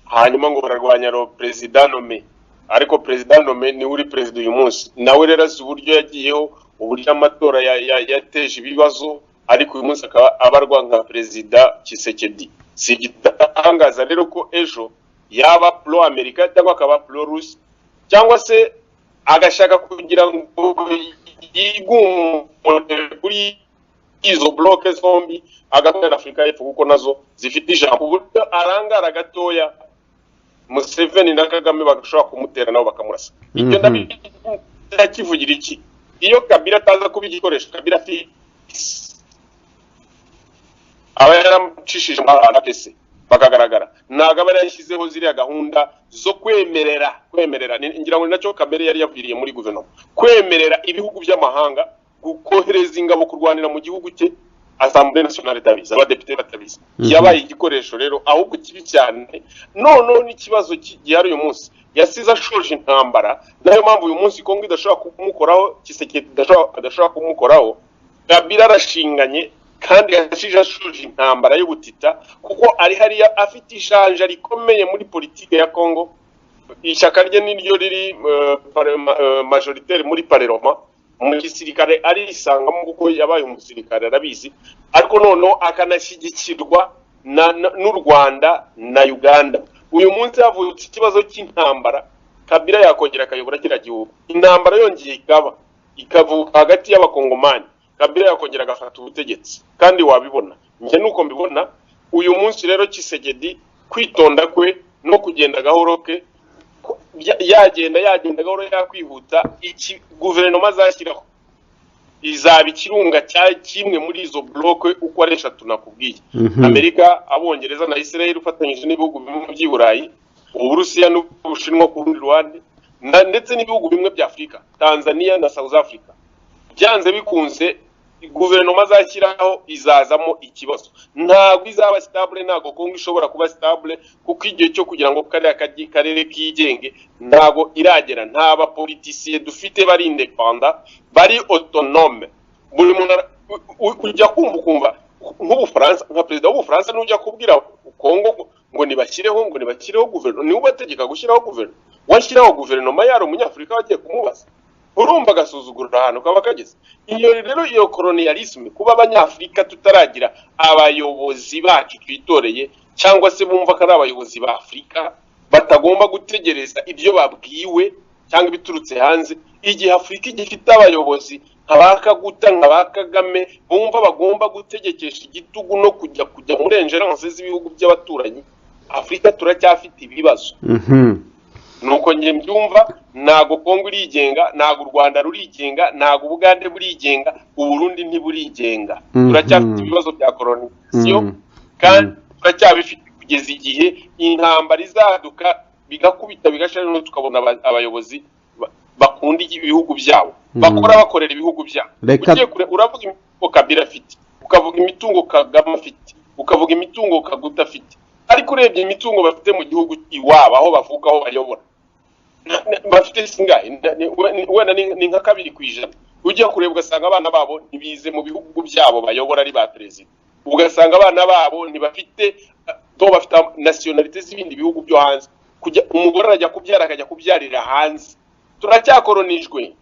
E: hanyuma ngo bararwanya president nommé ariko president nommé ni uri president uyu munsi nawe rero azi uburyo yagiyeho uburyo amatora yateje ibibazo ariko uyu munsi akaba abarwa nka president Tshisekedi si gitangaza rero ko ejo yaba pro America cyangwa akaba pro Rusi cyangwa se agashaka kugira ngo yigumure kuri izo bloke zombi agakorera Afurika y'Epfo kuko nazo zifite ijambo uburyo arangara gatoya Museveni na Kagame bagashobora kumutera nabo bakamurasa icyo ndakivugira iki iyo Kabila ataza kuba igikoresho Kabila aba yaramucishije amahanga pese bakagaragara ntago aba yashyizeho ziriya gahunda zo kwemerera ngira ngo nacyo Kabila yari yaviriye muri guverinoma kwemerera ibihugu by'amahanga gukohereza ingabo kurwanira mu gihugu cye Assemblée nationale tabiza abadepite batabiza yabaye igikoresho rero ahubwo kibi cyane none n'ikibazo gihari uyu munsi yasize ashoje intambara nayo mpamvu uyu munsi Kongo idashobora kumukoraho Tshisekedi adashobora kumukoraho Kabila arashinganye kandi yashije ashoje intambara y'ubutita kuko ari hariya afite ishanja rikomeye muri politike ya Kongo ishyaka rye niryo riri majoritaire muri Parlement mu gisirikare arisangamo kuko yabaye umusirikare arabizi ariko noneho akanashyigikirwa n'u Rwanda na Uganda uyu munsi havutse ikibazo cy'intambara Kabila yakongera akayobora kiriya gihugu intambara yongeye ikavuka hagati y'abakongomani Kabila yakongera agafata ubutegetsi kandi wabibona njye nuko mbibona uyu munsi rero Tshisekedi kwitonda kwe no kugenda gahoro ke yagenda gahoro yakwihuta iki guverinoma zashyiraho izaba ikirunga cya kimwe muri izo bloke uko ari 3 nakubwiye Amerika Abongereza na Israel ufatanyije n'ibihugu bimwe by'Iburayi Uburusiya n'Ubushinwa ku rundi ruhande ndetse n'ibihugu bimwe bya Afrika Tanzania na South Africa byanze bikunze guverinoma azashyiraho izazamo ikibazo, ntabwo izaba stable, ntabwo Kongo ishobora kuba stable, kuko igihe cyo kugira ngo karere kigenge ntabwo iragera. Nta bapolitisiye dufite bari independent, bari autonome. Buri muntu kujya kumva nk'Ubufaransa, nka perezida w'Ubufaransa n'ujya kubwira Kongo ngo nibashyireho guverinoma, niwe ubategeka gushyiraho guverinoma. Washyiraho guverinoma yari umunyafurika wagiye kumubaza, urumva agasuzugurira ahantu kaba kageze. Iyo rero iyo colonialisme, kuba abanyafurika tutaragira abayobozi bacu twitoreye, cyangwa se bumva ko ari abayobozi ba Afurika batagomba gutegereza ibyo babwiwe cyangwa biturutse hanze. Igihe Afurika igifite abayobozi nk'abakaguta nk'abakagame bumva bagomba gutegekesha igitugu no kujya muri ingerence z'ibihugu by'abaturanyi, Afurika turacyafite ibibazo. Nuko nge mbyumva, ntago Kongo irigenga, ntago u Rwanda rurigenga, ntago Ubugande burigenga, Uburundi ntiburigenga. Turacyafite ibibazo bya colonization, kandi turacyabifite kugeza igihe intambara izaduka bigakubita bigashira, no tukabona abayobozi bakunda ibihugu byabo, bakorera ibihugu byabo. Ugiye kure uravuga imitungo Kabila afite, ukavuga imitungo Kagame afite, ukavuga imitungo Kaguta afite, ariko urebye imitungo bafite mu gihugu iwabo aho bavuga aho bayobora bafite singahe, wenda ni nka 2%. Ugiye kureba ugasanga abana babo ntibize mu bihugu byabo bayobora ari ba perezida, ugasanga abana babo ntibafite bafite nationalite z'ibindi bihugu byo hanze. Kujya umugore arajya kubyara akajya kubyarira hanze. Turacyakoronijwe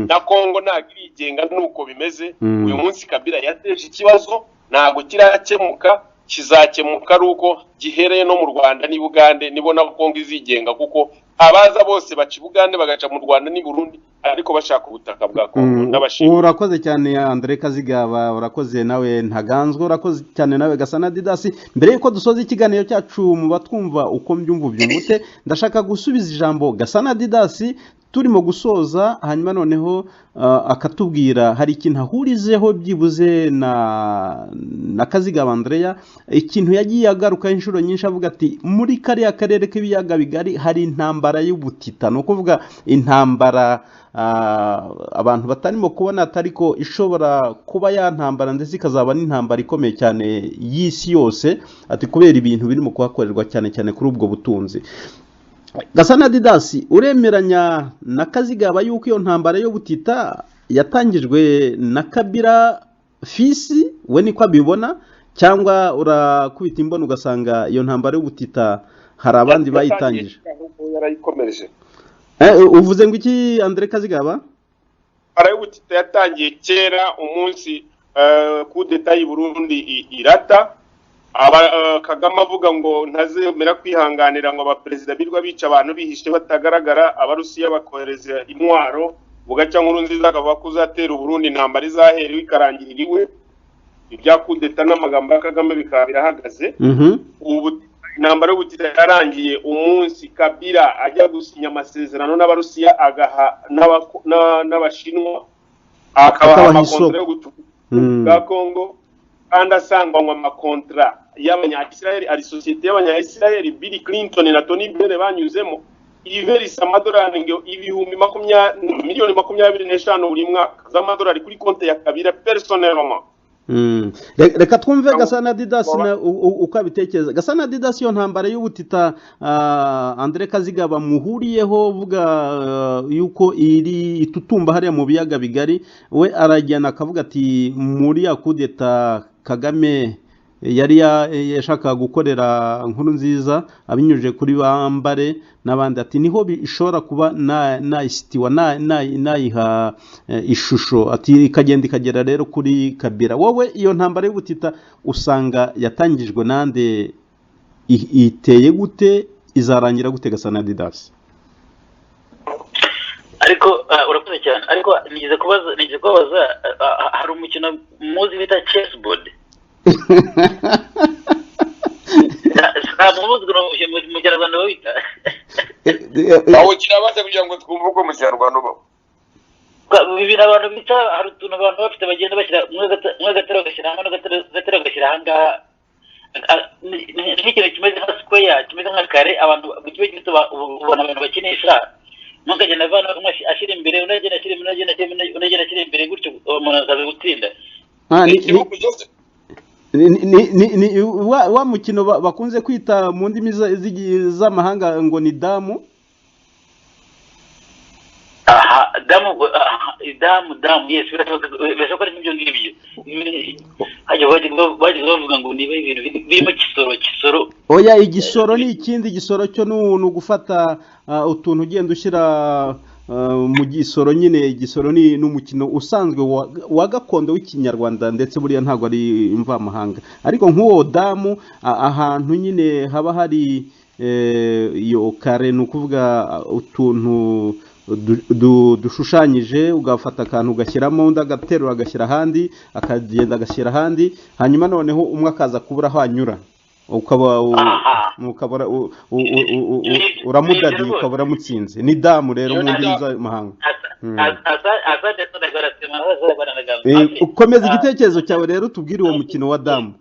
E: na Kongo ntabwo irigenga nuko bimeze. Uyu munsi Kabila yateje ikibazo, ntabwo kirakemuka, kizakemuka ari uko gihereye no mu Rwanda ni Bugande, nibo na Kongo izigenga, kuko abaza bose baca Bugande bagaca mu Rwanda ni Burundi, ariko bashaka ubutaka bwa Kongo. N'abashimye.
B: Urakoze cyane Andre Kazigaba, urakoze nawe Ntaganzwa, urakoze cyane nawe Gasana Didas. Mbere yuko dusoza ikiganiro cyacu mu batwumva uko mbyumva byumute, ndashaka gusubiza ijambo Gasana Didas turimo gusoza, hanyuma noneho akatubwira hari ikintu ahurizeho byibuze na Kazigaba Andrea, ikintu yagiye agaruka inshuro nyinshi avuga ati muri kariya karere k'ibiyaga bigari hari intambara y'ubutita. No kuvuga intambara abantu batarimo kubona atariko ishobora kuba yantambara ndetse ikazaba n'intambara ikomeye cyane y'isi yose, ati kubera ibintu birimo kuhakorerwa cyane cyane kuri ubwo butunzi. Gasana Didas, uremeranya na Kazigaba yuko iyo ntambara yo butita yatangijwe na Kabila fisi, we niko abibona, cyangwa urakubita imbono ugasanga iyo ntambara yo butita hari abandi bayitangije? Uvuze ngo iki Andre Kazigaba?
E: Ara yo butita yatangiye kera, umunsi kudeta y'u Burundi irata, Kagame avuga ngo ntazemera kwihanganira ngo abaperezida birwa bica abantu bihishe batagaragara, Abarusiya bakohereza intwaro, bugaca Nkurunziza akavuga ko uzatera Burundi intambara izahera ikarangira iwe. Ibya kudeta n'amagambo ya Kagame bikaba birahagaze. Ubu intambara y'ubutita yarangiye umunsi Kabila ajya gusinya amasezerano n'Abarusiya agaha n'Abashinwa, akabaha amakontra yo gutuka Kongo, kandi asanganywe amakontra y'Abanya-Israel, ari sosiyete y'Abanya-Israel Bill Clinton na Tony Blair banyuzemo, iverisa amadolari ngo ibihumbi 20 miliyoni 25 buri mwaka z'amadolari kuri konti ya Kabila personnellement.
B: Reka twumve Gasana Didas ukabitekereza. Gasana Didas, iyo ntambara y'ubutita Andre Kazigaba muhuriyeho uvuga yuko iri itutumba hariya mu biyaga bigari, we arajyana akavuga ati muri yakudeta Kagame yari yashaka gukorera Nkurunziza abinyuje kuri Bambare n'abandi, ati niho bishobora kuba nayisitiwa nayiha ishusho, ati ikagenda ikagera rero kuri Kabila. Wowe iyo ntambara y'ubutita usanga yatangijwe nande, iteye gute, izarangira gute Gasana Didas?
C: Ariko urakoze cyane, ariko nigeze kubaza hari umukino muzi bita chessboard. Mu Kinyarwanda wita
E: aho kirabaze kugira ngo twumve uko mu Kinyarwanda uba
C: bibira abantu bita, hari utuntu abantu bafite bagenda bashyira mwe gatero gashyira hamwe gatero gashyira ahangaha, n'ikintu kimeze nka square, kimeze nka kare, abantu mu kibe gito ubona abantu bakinisha mukagenda avana umwe ashyira imbere unagenda ashyira imbere unagenda ashyira imbere gutyo umuntu akaza gutsinda.
D: igihugu cyose
B: ni wa mukino bakunze kwita mu ndimi z'amahanga ngo ni damu.
C: Damu yes birashoboka ari ibyo ngibyo hajya bagiye bavuga ngo niba ibintu birimo kisoro.
B: Oya, igisoro ni ikindi. Igisoro cyo ni ugufata utuntu ugenda ushyira mu gisoro nyine. Igisoro ni umukino usanzwe wa gakondo w'ikinyarwanda ndetse buriya ntabwo ari imvamahanga, ariko nk'uwo damu ahantu nyine haba hari iyo kare, ni ukuvuga utuntu dushushanyije, ugafata akantu ugashyiramo, undi agaterura agashyira ahandi, akagenda agashyira ahandi, hanyuma noneho umwe akaza kubura aho anyura, ukaba uramudadiye, ukaba uramutsinze. Ni damu rero mu ndimi z'amahanga. Ukomeza igitekerezo cyawe rero, tubwire uwo mukino wa damu.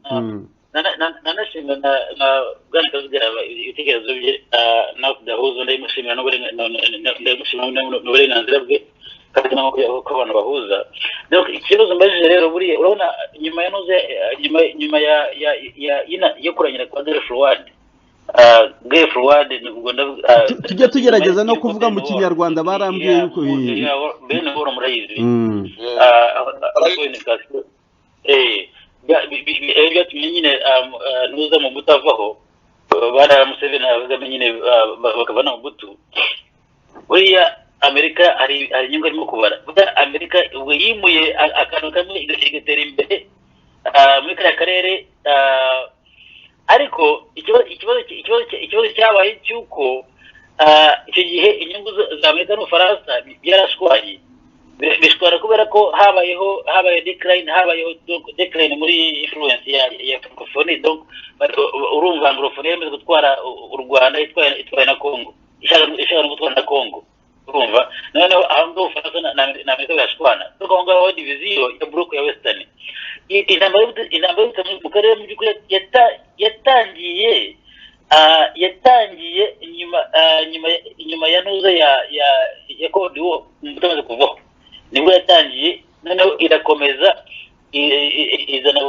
C: nanashimira na bwana kavugira ibitekerezo bye no kudahuza, ndayimushimira n'uburenganzira bwe kandi n'uko abantu bahuza. Ikibazo mbajije rero, buriya urabona nyuma ya noze nyuma ya kuranyira kwa Gay Forward ni ubwo
B: tujye tugerageza no kuvuga mu kinyarwanda. Barambwiye yuko
C: bene boro murayizi byatumye nyine nuza mu butavaho baramuseveni abagame nyine bakavana mu butu. Buriya Amerika hari inyungu arimo kubara. Amerika ubwo yimuye akantu kamwe igatera imbere muri kariya karere, ariko ikibazo cyabaye cy'uko icyo gihe inyungu za Amerika n'Ubufaransa byarashwaye. Bishobora kubera ko habaye decline muri influence ya francophonie. Donc urumva francophonie yamaze gutwara u Rwanda, itwaye na Congo, ishaka no gutwara na Congo, urumva. Noneho aho ngaho Ufaransa na Amerika birashwana, donc aho ngaho division ya bloc ya western. Intambara mu karere mu by'ukuri yatangiye nyuma ya noza ya Cold War mutamaze kuvaho, nibwo yatangiye. Noneho irakomeza izana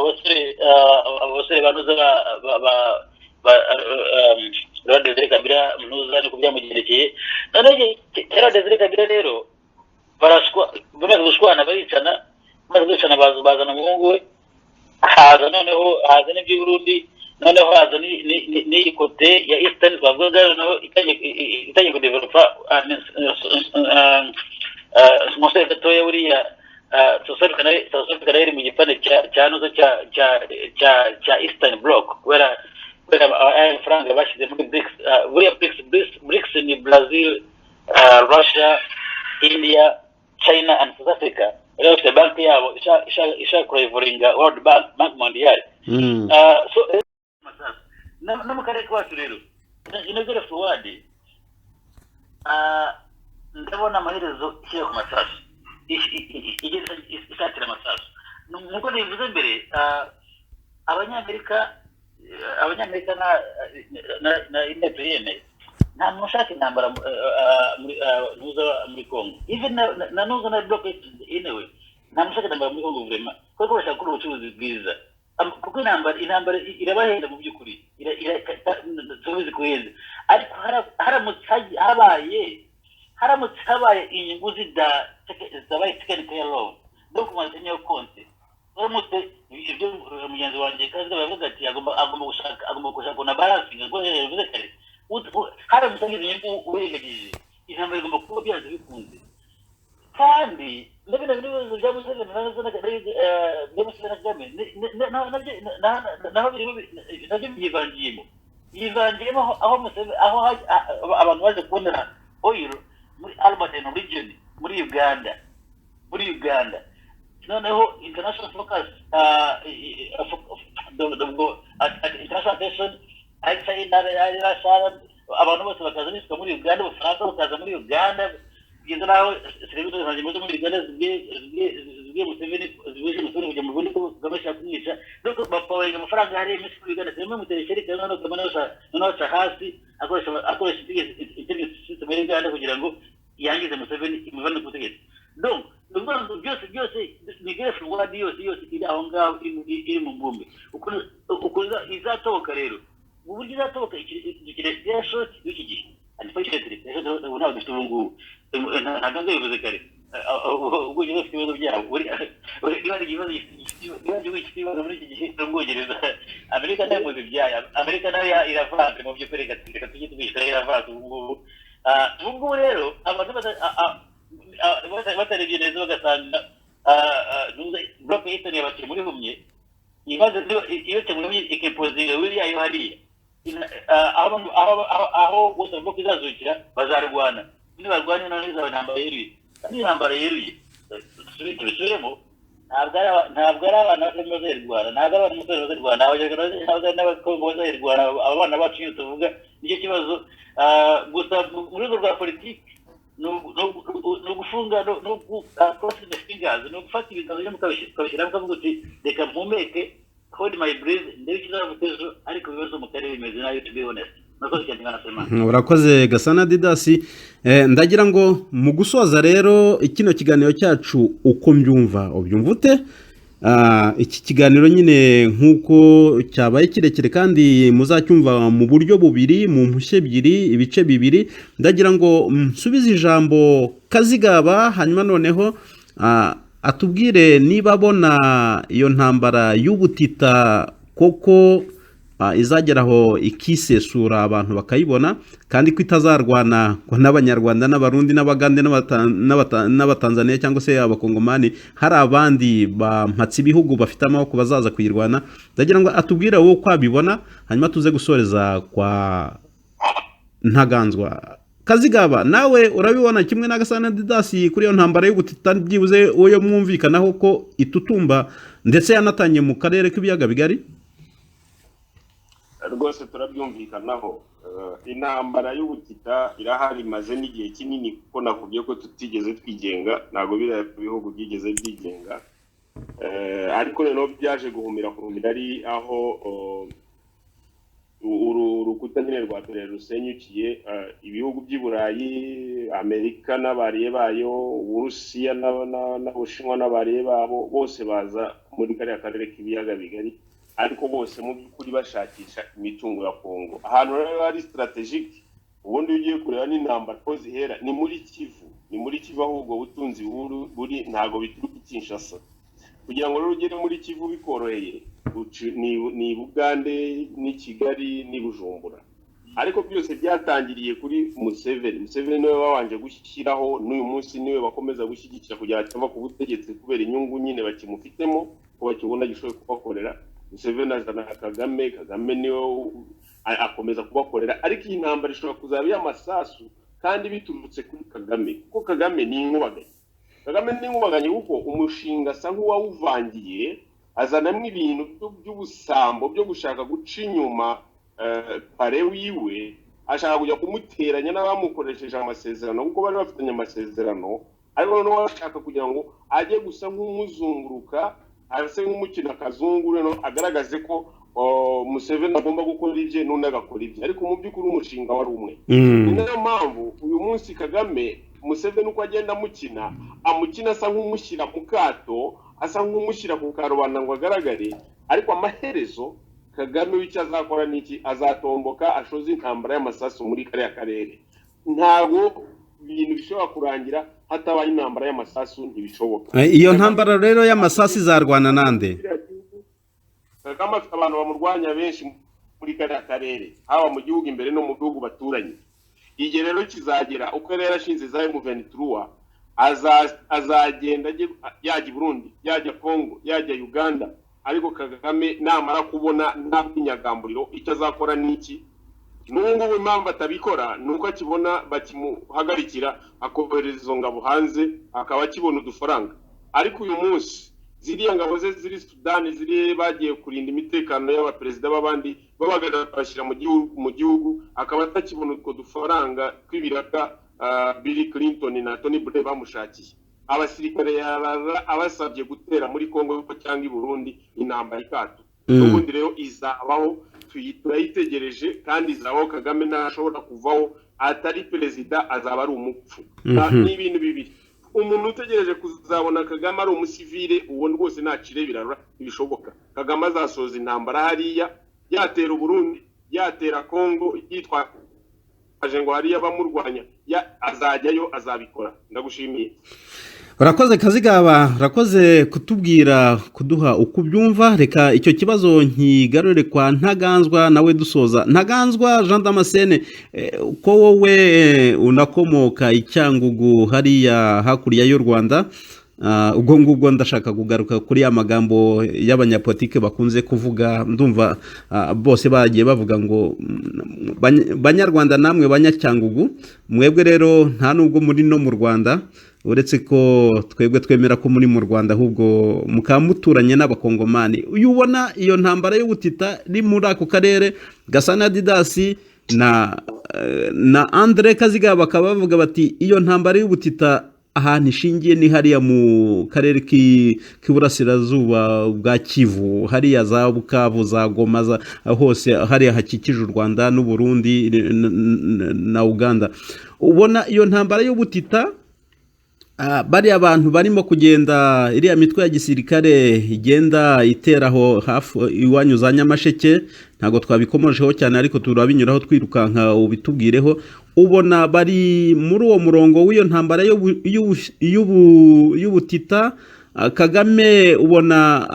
C: abasore banuza ba Desire Kabila munuza ni kubyamugerekeye. Noneho Desire Kabila rero bamaze gushwana baricana, bazana umuhungu we, haza n'iby'i Burundi, noneho haza n'iyi kote ya Eastern bavuga, noneho itangiye kudevelopa umusore gatoya buriya South Africa rero mu gipande cya Eastern Bloc, kubera amafaranga bashyize muri BRICS. Buriya BRICS ni Brazil, Russia, India, China and South Africa. Rero bafite banki yabo ishaka kurivoringa World Bank Mondial. So no mu karere kacu rero Gay Forward ndabona amaherezo ishyira ku masasu, isatira amasasu. Nkuko nivuze mbere, abanyamerika na independence nta muntu ushaka intambara muri Congo. Even na nuza na block anyway, nta muntu ushaka intambara muri Congo vraiment, kuko bashaka gukora ubucuruzi bwiza. Kuko intambara irabahenda mu by'ukuri, tubizi kuheza. Ariko haramutse habaye inyungu zabaye taken care of, no kumwanya konti. Haramutse ibyo mugenzi wanjye kazi bavuga ati agomba gushaka na balancing, ngo yavuze kare haramutse inyungu uregagije, intambara igomba kuba byanze bikunze. Kandi ndabona ibibazo bya Museveni na Kagame naho birimo yivangiyemo aho abantu baje kubonera oil muri Albertine region muri Uganda. Noneho international focus international attention abantu bose bakaza nisuka muri Uganda, Ubufaransa bukaza muri Uganda, kugeza naho serivisi zanjye muri Uganda zibwiye Museveni kujya mu bundi ko gamashaka kumwica. Nuko bapawaye amafaranga hari iminsi kuri Uganda, semwe muterekere kandi no kamana noneho hasi akoresha system ya Uganda kugira ngo migration ward yose iri aho ngaho iri mu mbumbe uko izatoboka rero mu buryo izatoboka ikirere short y'iki gihe unfortunately ntabwo dufite ubu ngubu ntabwo bivuze kare ubwo ugeze ufite ibibazo byabo niba ari ikibazo gifite ibibazo muri iki gihe n'ubwongereza amerika nayo muzi ibyayo amerika nayo iravanze mu by'ukuri reka tujye tubishyira iravanze ubu ngubu rero abantu batarebye neza bagasanga bloke yitaniye bakiri muri humye ibibazo iyo temurumye ikimpozinga wiriya yo hariya aho bose bloke izazukira bazarwana nibarwanye none izaba intambara yeruye kandi intambara yeruye tubisubiremo ntabwo ari abana bato bazayirwana ntabwo ari abana bazayirwana ntabwo ari n'abakongo bazayirwana abana bacu iyo tuvuga nicyo kibazo gusa mu rwego rwa politiki ni ugufunga no crossing the fingers ni ugufata ibiganza mukabishyiramo ukavuga uti reka mpumeke hold my breath ndebe ikizavuga ejo ariko ibibazo mu karere bimeze nabi to be honest nakoze cyane ngana sema
B: urakoze Gasana Didasi ndagira ngo mu gusoza rero kino kiganiro cyacu uko mbyumva ubyumva ute iki kiganiro nyine nk'uko cyabaye kirekire kandi muzacyumva mu buryo bubiri mu mpushye ebyiri ibice bibiri ndagira ngo nsubize ijambo Kazigaba hanyuma noneho atubwire niba abona iyo ntambara y'ubutita koko izageraho ikisesura abantu bakayibona kandi ko itazarwana n'abanyarwanda n'abarundi n'abagande n'abatanzaniya cyangwa se abakongomani hari abandi bampatse ibihugu bafite amaboko bazaza kuyirwana ndagira ngo atubwire wowe uko abibona hanyuma tuze gusoreza kwa Ntaganzwa. Kazigaba nawe urabibona kimwe na Gasana Didasi kuri iyo ntambara y'ubutita byibuze uyo mwumvikanaho ko itutumba ndetse yanatangiye mu karere k'ibiyaga bigari?
E: Rwose turabyumvikanaho intambara y'ubutita irahari maze n'igihe kinini kuko nakubwiye ko tutigeze twigenga ntago biriya bihugu byigeze byigenga ariko rero byaje guhumira ari aho urukuta nyine rwa mbere rusenyukiye ibihugu by'i Burayi Amerika n'abariye bayo Uburusiya n'Ubushinwa n'abariye babo bose baza muri kariya karere k'ibiyaga bigari ariko bose mu by'ukuri bashakisha imitungo ya Kongo ahantu rero ari strategique ubundi ugiye kureba n'intambara ko zihera ni muri Kivu ahubwo butunzi buri ntago bituruka Kinshasa kugira ngo rero ugere muri Kivu bikoroheye ni Bugande ni Kigali ni Bujumbura ariko byose byatangiriye kuri Museveni niwe wabanje gushyiraho n'uyu munsi niwe bakomeza gushyigikira kugira cyangwa ku butegetsi kubera inyungu nyine bakimufitemo ko bakibona gishoboye kubakorera Museveni azana Kagame niwe akomeza kubakorera ariko iyi ntambara ishobora kuzaba y'amasasu kandi biturutse kuri Kagame kuko Kagame ni inkubaganye kuko umushinga asa nk'uwawuvangiye azanamo ibintu by'ubusambo byo gushaka guca inyuma pare wiwe ashaka kujya kumuteranya n'abamukoresheje amasezerano kuko bari bafitanye amasezerano ariko noneho ashaka kugira ngo ajye gusa nk'umuzunguruka ase nk'umukina kazungu rero agaragaze ko Museveni agomba gukora ibye n'undi agakora ibye ariko mu by'ukuri umushinga wari umwe niyo mpamvu uyu munsi Kagame Museveni uko agenda amukina asa nk'umushyira mu kato asa nk'umushyira ku karubanda ngo agaragare ariko amaherezo Kagame w'icyo azakora n'iki azatomboka ashoza intambara y'amasasu muri kariya karere ntabwo ibintu bishobora kurangira hatabaye intambara y'amasasu ntibishoboka
B: iyo ntambara rero y'amasasu izarwana nande
E: Kagame afite abantu bamurwanya benshi muri kariya karere haba mu gihugu imbere no mu bihugu baturanye igihe rero kizagera uko rero ashinze za M23 azagenda yajya i Burundi yajya Kongo yajya Uganda ariko Kagame namara kubona nta binyagamburiro icyo azakora n'iki n'ubu impamvu atabikora nuko akibona bakimuhagarikira akohereza izo ngabo hanze akaba akibona udufaranga ariko uyu munsi ziriya ngabo ze ziri Sudani ziri bagiye kurinda imitekano y'abaperezida b'abandi babagana bashyira mu gihugu akaba atakibona utwo dufaranga tw'ibiraka Bill Clinton na Tony Blair bamushakiye abasirikare yaraza abasabye gutera muri Kongo cyangwa i Burundi intambara ikato ubundi rero izabaho tuyitegereje kandi izabaho Kagame ntashobora kuvaho atari perezida azaba ari umupfu n'ibintu bibiri umuntu utegereje kuzabona Kagame ari umusivile uwo rwose nacirebera ibishoboka. Kagame azasoza intambara hariya yatera Burundi yatera Kongo yitwa ngo hariya bamurwanya azajyayo azabikora. Ndagushimiye.
B: Urakoze Kazigaba, urakoze kutubwira kuduha uko ubyumva. Reka icyo kibazo nkigarure kwa Ntaganzwa nawe dusoza. Ntaganzwa Jean Damascene, ko wowe unakomoka icyangugu hariya hakurya y'u Rwanda, ubwo ngubwo ndashaka kugaruka kuri ya magambo y'abanyapolitike bakunze kuvuga, ndumva bose bagiye bavuga ngo banyarwanda namwe banyacyangugu, mwebwe rero nta nubwo muri no mu Rwanda, uretse ko twebwe twemera ko muri mu Rwanda, ahubwo mukamuturanye n'abakongomani. Uyu ubona iyo ntambara y'ubutita iri muri ako karere, Gasana Didasi na Andre Kazigaba bakaba bavuga bati iyo ntambara y'ubutita ahantu ishingiye ni hariya mu karere k'iburasirazuba bwa Kivu, hariya za Bukavu, za Goma, hose hariya hakikije u Rwanda n'u Burundi na Uganda. Ubona iyo ntambara y'ubutita bari abantu barimo kugenda, iriya mitwe ya gisirikare igenda iteraho hafi iwanyu za Nyamasheke, ntago twabikomojeho cyane ariko turabinyuraho twirukanka ubitubwireho. Ubona bari muri uwo murongo w'iyo ntambara y'ubutita, Kagame ubona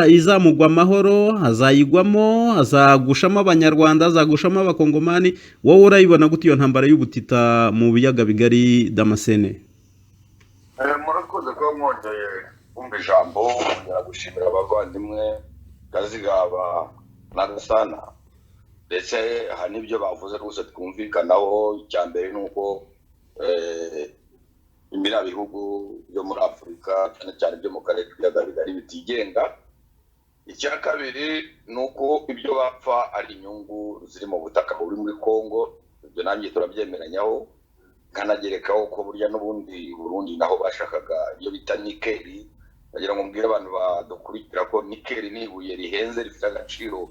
B: izamugwa amahoro, azayigwamo, azagushamo abanyarwanda, azagushamo abakongomani? Wowe urayibona gute iyo ntambara y'ubutita mu biyaga bigari, Damascene?
D: Murakoze kuba mwongeye kumva ijambo, kongera gushimira abavandimwe Kazigaba na Gasana, ndetse aha n'ibyo bavuze rwose twumvikanaho. Icya mbere ni uko imbere bihugu byo muri Afurika cyane cyane byo mu karere k'ibiyaga bigari bitigenga. Icya kabiri ni uko ibyo bapfa ari inyungu ziri mu butaka buri muri Kongo, ibyo nanjye turabyemeranyaho. Kanagerekaho ko burya n'ubundi Burundi naho bashakaga iyo bita nikeli. Bagira ngo mbwire abantu badukurikira ko nikeli ni ibuye rihenze rifite agaciro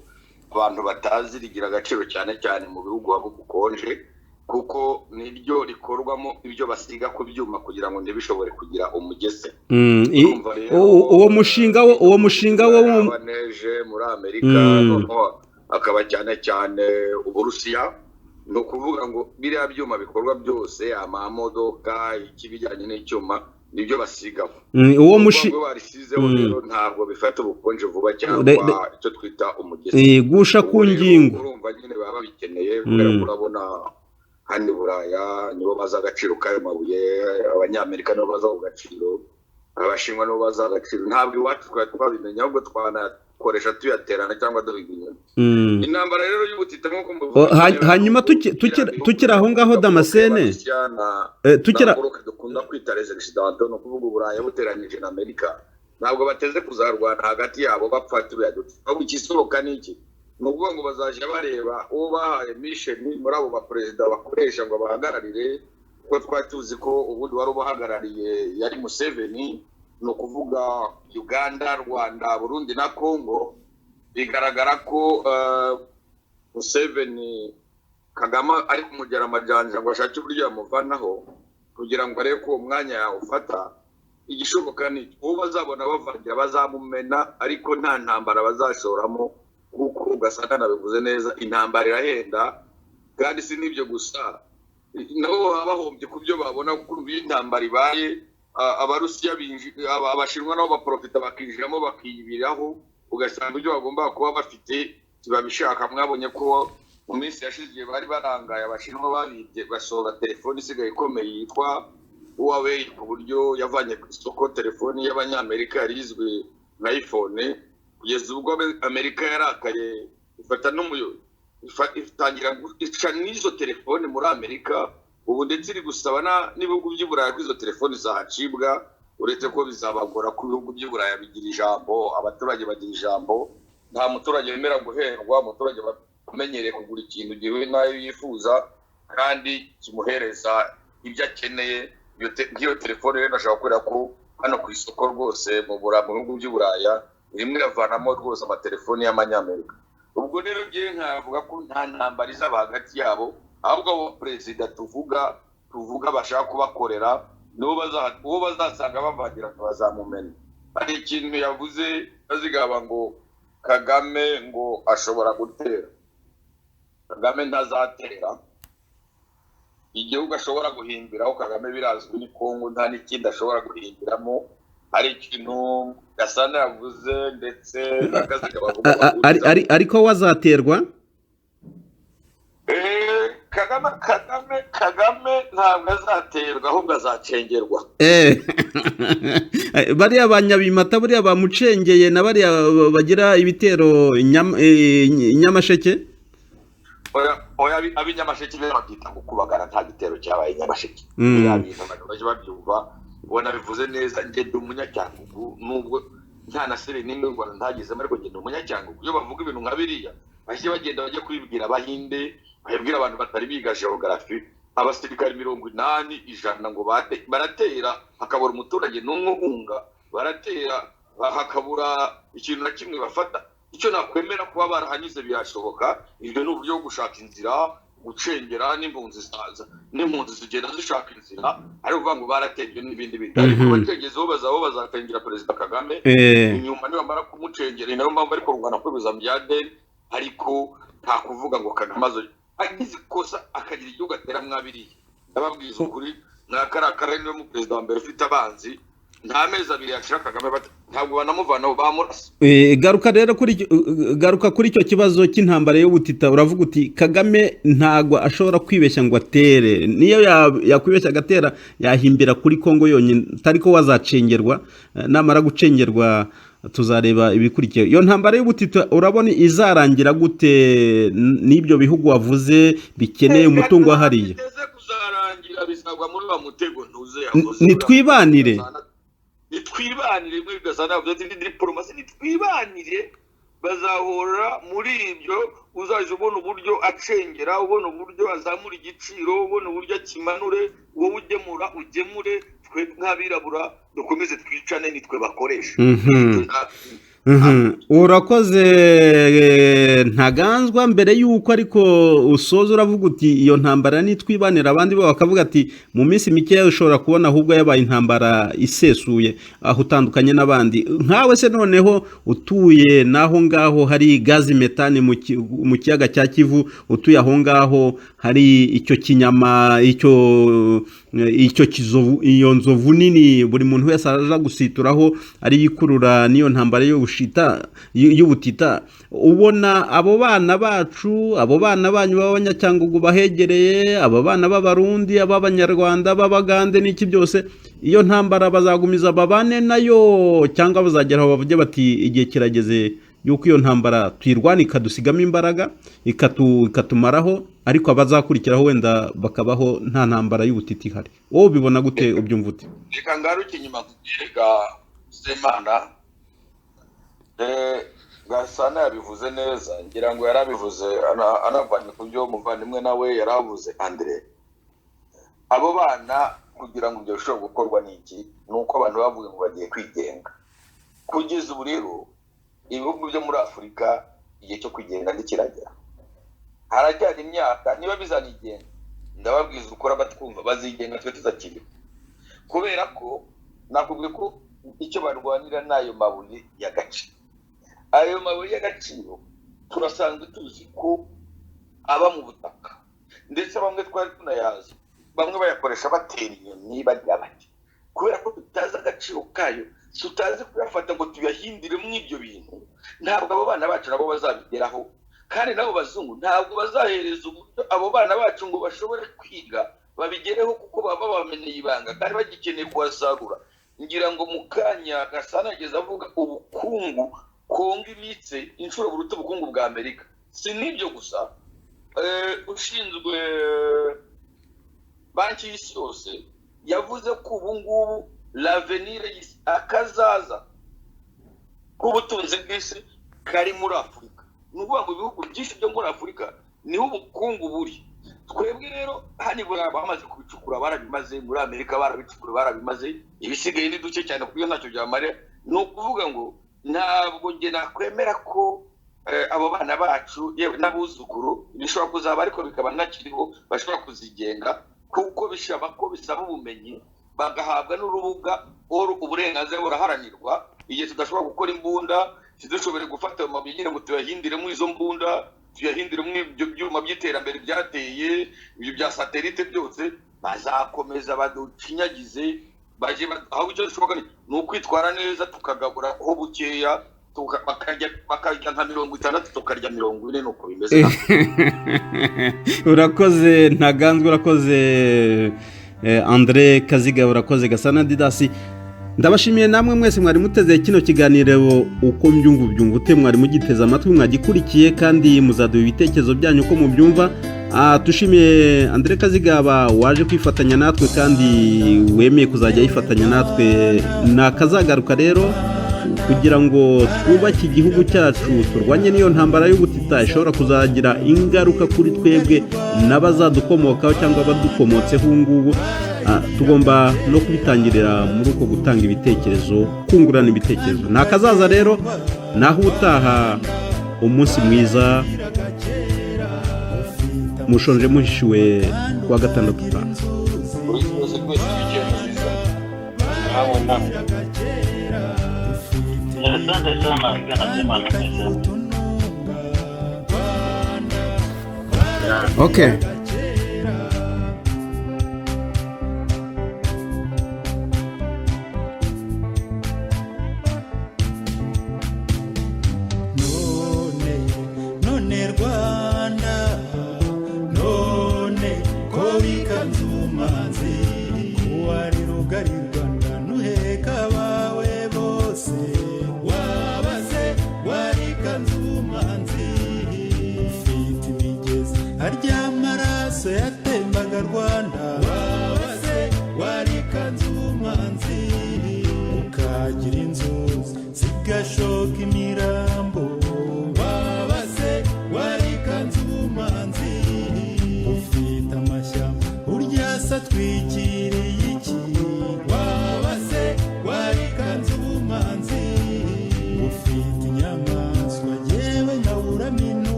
D: abantu batazi, rigira agaciro cyane cyane mu bihugu haba bukonje, kuko niryo rikorwamo ibyo basiga ku byuma kugira ngo ntibishobore kugira umugese.
B: Uwo mushinga wo
D: neje muri Amerika akaba cyane cyane Uburusiya. Ni ukuvuga ngo biriya byuma bikorwa byose, amamodoka, ikibijyanye n'icyuma, nibyo basigaho.
B: Uwo mushinga
D: warisizeho rero ntabwo bifata ubukonje vuba cyangwa icyo twita umugezi.
B: Gusha ku ngingo,
D: urumva nyine baba bikeneye, kubera ko urabona hano i Buraya nibo baza agaciro k'ayo mabuye, Abanyamerika nibo baza agaciro, Abashinwa nibo baza agaciro. Ntabwo iwacu twari twabimenya, ahubwo twanakoresha tuyaterana cyangwa duhiga inyoni. Intambara rero y'ubutita nk'uko muvuga,
B: hanyuma tukira aho ngaho Damascene,
D: tukira dukunda kwita les occidentaux, no kuvuga Uburayi buteranyije na Amerika, ntabwo bateze kuzarwana hagati yabo bapfa turiya duti. Ahubwo ikisohoka n'iki, ni ukuvuga ngo bazajya bareba uwo bahaye mission muri abo baperezida bakoresha ngo bahagararire, kuko twari tuzi ko ubundi wari ubahagarariye yari Museveni. Ni ukuvuga Uganda, Rwanda, Burundi na Kongo. Bigaragara ko Museveni Kagame ari kumugera amajanja ngo ashake uburyo yamuvanaho kugira ngo arebe ko umwanya yawufata. Igishoboka ni uwo bazabona bavangira bazamumena, ariko nta ntambara bazashoramo, kuko ugasanga nabivuze neza, intambara irahenda. Kandi si n'ibyo gusa, nabo baba bahombye ku byo babona, kuko iyo intambara ibaye Abarusiya Abashinwa nabo baprofita bakinjiramo bakiyibiraho, ugasanga ibyo bagomba kuba bafite babishaka. Mwabonye ko mu minsi yashize bari barangaye, Abashinwa babibye basohora telefone isigaye ikomeye yitwa Huawei, ku buryo yavanye ku isoko telefoni y'Abanyamerika yari izwi nka iPhone, kugeza ubwo Amerika yarakaye ifata itangira guca n'izo telefone muri Amerika. Ubu ndetse iri gusaba n'ibihugu by'Uburayi ko izo telefoni zahacibwa, uretse ko bizabagora ku bihugu by'Uburayi bigira ijambo, abaturage bagira ijambo. Nta muturage wemera guhendwa, umuturage bamenyereye kugura ikintu gihuye n'ayo yifuza kandi kimuhereza ibyo akeneye. Iyo telefone rero ndashaka kubera ko hano ku isoko rwose mu bihugu by'Uburaya rimwe iravanamo rwose amatelefoni y'Amanyamerika. Ubwo rero ngiye nkavuga ko nta ntambara izaba hagati yabo, ahubwo abo perezida tuvuga bashaka kubakorera uwo bazasanga bavangira bazamumena. Hari ikintu yavuze azigaba ngo Kagame ngo ashobora gutera. Kagame ntazatera. Igihugu ashobora guhimbiraho Kagame birazwi ni Kongo, nta n'ikindi ashobora guhimbiramo. Hari ikintu Gasana yavuze ndetse n'akazigaba bavuga
B: ariko wazaterwa
D: Kagame ntabwo azaterwa ahubwo azacengerwa.
B: bariya banyabimata buriya bamucengeye na bariya bagira ibitero Nyamasheke.
D: Oya ab'inyamasheke be babyita gukubagara, nta gitero cyabaye Nyamasheke. Biriya bintu abantu baje babyumva ubona bivuze neza. Ngende umunyacyangugu nubwo nta na sere n'imwe u Rwanda ntagezemo, ariko ngende umunyacyangugu. Iyo bavuga ibintu nka biriya bahise bagenda bajya kwibwira Abahinde, bahibwira abantu batari biga geography. Abasirikari 80-100 ngo baratera hakabura umuturage n'umwe uhunga, baratera hakabura ikintu na kimwe bafata. Icyo nakwemera kuba barahanyuze birashoboka. Ibyo ni uburyo bwo gushaka inzira, gucengera n'impunzi zigenda zishaka inzira, ari uvuga ngo baratejwe n'ibindi bintu. Ariko bategezeho bazatengera Perezida Kagame, inyuma niyo bamara kumucengera, nayo mpamvu ariko Rwanda kwibuza Mbyade. Ariko nta kuvuga ngo Kagame agize ikosa akagira igihugu atera mwabiriye. Ndababwiza ukuri mwakarakara niwe mu Perezida wa mbere ufite abanzi, nta mezi abiri yashira Kagame ntabwo banamuvanaho bamurasa.
B: Garuka kuri icyo kibazo cy'intambara y'ubutita. Uravuga uti Kagame ntago ashobora kwibeshya ngo atere, niyo yakwibeshya agatera yahimbira kuri Kongo yonyine, tariko wazacengerwa. Namara gucengerwa tuzareba ibikurikiye. Iyo ntambara y'ubutita urabona izarangira gute? N'ibyo bihugu wavuze bikeneye umutungo wahariye.
D: Kuzarangira bisabwa muri wa mutego ntuze
B: nitwibanire
D: muri Gasana yavuze ati diplomasi nitwibanire, bazahora muri ibyo. Uzaje ubona uburyo acengera, ubona uburyo azamura igiciro, ubona uburyo akimanure, wowe ugemure, twe nk'abirabura dukomeze twicane, nitwe bakoresha.
B: Urakoze Ntaganzwa. Mbere yuko ariko usoza uravuga uti iyo ntambara nitwibanira, abandi bo bakavuga ati mu minsi mike ushobora kubona ahubwo yabaye intambara isesuye aho utandukanye n'abandi. Nkawe se noneho utuye naho ngaho hari gazi metane mu kiyaga cya Kivu, utuye aho ngaho hari icyo kinyama, icyo kizovu, iyo nzovu nini buri muntu wese aza gusituraho ari yikurura niyo ntambara y'ubutita. Ubona abo bana bacu, abo bana banyu b'abanyacyangugu bahegereye, abo bana b'Abarundi, ab'Abanyarwanda, b'Abagande n'iki byose, iyo ntambara bazagumiza babane nayo cyangwa bazageraho bavuge bati igihe kirageze yuko iyo ntambara tuyirwana ikadusigamo imbaraga ikatumaraho, ariko abazakurikiraho wenda bakabaho nta ntambara y'ubutita ihari? Wowe ubibona gute, ubyumva ute?
D: Reka ngaruke inyuma kubwirega Semana. Gasana yabivuze neza, ngira ngo yarabivuze anavanye ku byo muvandimwe nawe yaravuze Andre. Abo bana kugira ngo ibyo bishobora gukorwa n'iki, nuko abantu bavuga ngo bagiye kwigenga. Kugeza ubu rero ibihugu byo muri Afurika igihe cyo kwigenga ntikiragera. Haracyari imyaka, niba bizanigenga ndababwiza ukora batwumva bazigenga twe tuzakiriho, kubera ko nakubwiye ko icyo barwanira n'ayo mabuye y'agaciro. Ayo mabuye y'agaciro turasanzwe tuzi ko aba mu butaka, ndetse bamwe twari tunayazi, bamwe bayakoresha batera inyoni bagira bati, kubera ko tutazi agaciro kayo, tutazi kuyafata ngo tuyahindire mu ibyo bintu, ntabwo abo bana bacu nabo bazabigeraho. Kandi nabo bazungu ntabwo bazahereza uburyo abo bana bacu ngo bashobore kwiga babigereho, kuko baba bameneye ibanga kandi bagikeneye kuhasarura. Ngira ngo mu kanya Gasana ageze avuga ubukungu Kongo ibitse inshuro buruta ubukungu bwa Amerika. Si n'ibyo gusa, ushinzwe banki y'isi yose yavuze ko ubu ngubu l'avenir akazaza k'ubutunzi bw'isi kari muri Afurika. Ni ukuvuga ngo ibihugu byinshi byo muri Afurika niho ubukungu buri. Twebwe rero hani bamaze kubicukura barabimaze, muri Amerika barabicukura barabimaze, ibisigaye ni duke cyane kuko ntacyo byamare. Ni ukuvuga ngo ntabwo nge nakwemera ko abo bana bacu yewe n'abuzukuru bishobora kuzaba ariko bikaba ntakiriho bashobora kuzigenga, kuko bishaba ko bisaba ubumenyi bagahabwa n'urubuga uburenganzira buraharanirwa igihe tudashobora gukora imbunda tidushobore gufata amabuye nyine ngo tuyahindiremo izo mbunda tuyahindiremo ibyo byuma by'iterambere byateye ibyo bya satelite byose bazakomeza baducinyagize baje aho icyo dushoboka ni ukwitwara neza tukagabura ho bukeya bakarya nka 60 tukarya 40 nuko bimeze.
B: Urakoze Ntaganzwa, urakoze Andre Kaziga, urakoze Gasana Didas. Ndabashimiye namwe mwese mwari muteze kino kiganiro uko mbyumva mwari mugiteza amatwi mwagikurikiye kandi muzaduha ibitekerezo byanyu uko mubyumva. Tushimiye Andre Kaziga waje kwifatanya natwe kandi wemeye kuzajya yifatanya natwe. Nakazagaruka rero kugira ngo twubake igihugu cyacu turwanye niyo ntambara y'ubutita ishobora kuzagira ingaruka kuri twebwe n'abazadukomokaho cyangwa abadukomotseho ngubu. Tugomba no kubitangirira muri uko gutanga ibitekerezo, kungurana ibitekerezo. Nakazaza rero naho utaha umunsi mwiza, mushonje muhishiwe kwa gatandatu utaha. Okay.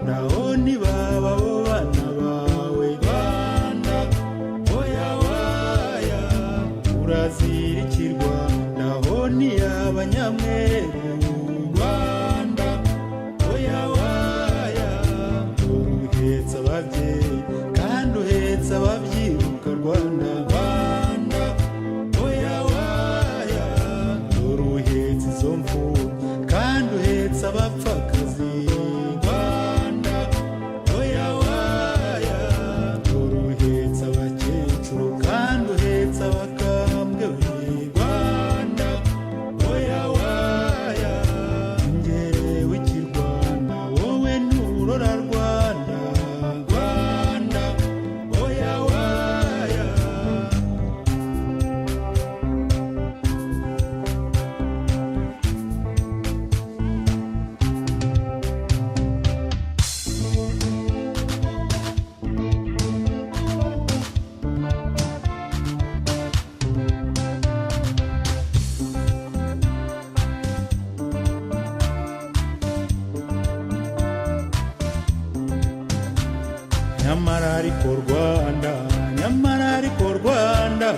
F: Naho ni baba bo bana bawe Rwanda nyamara ariko Rwanda, nyamara ariko Rwanda,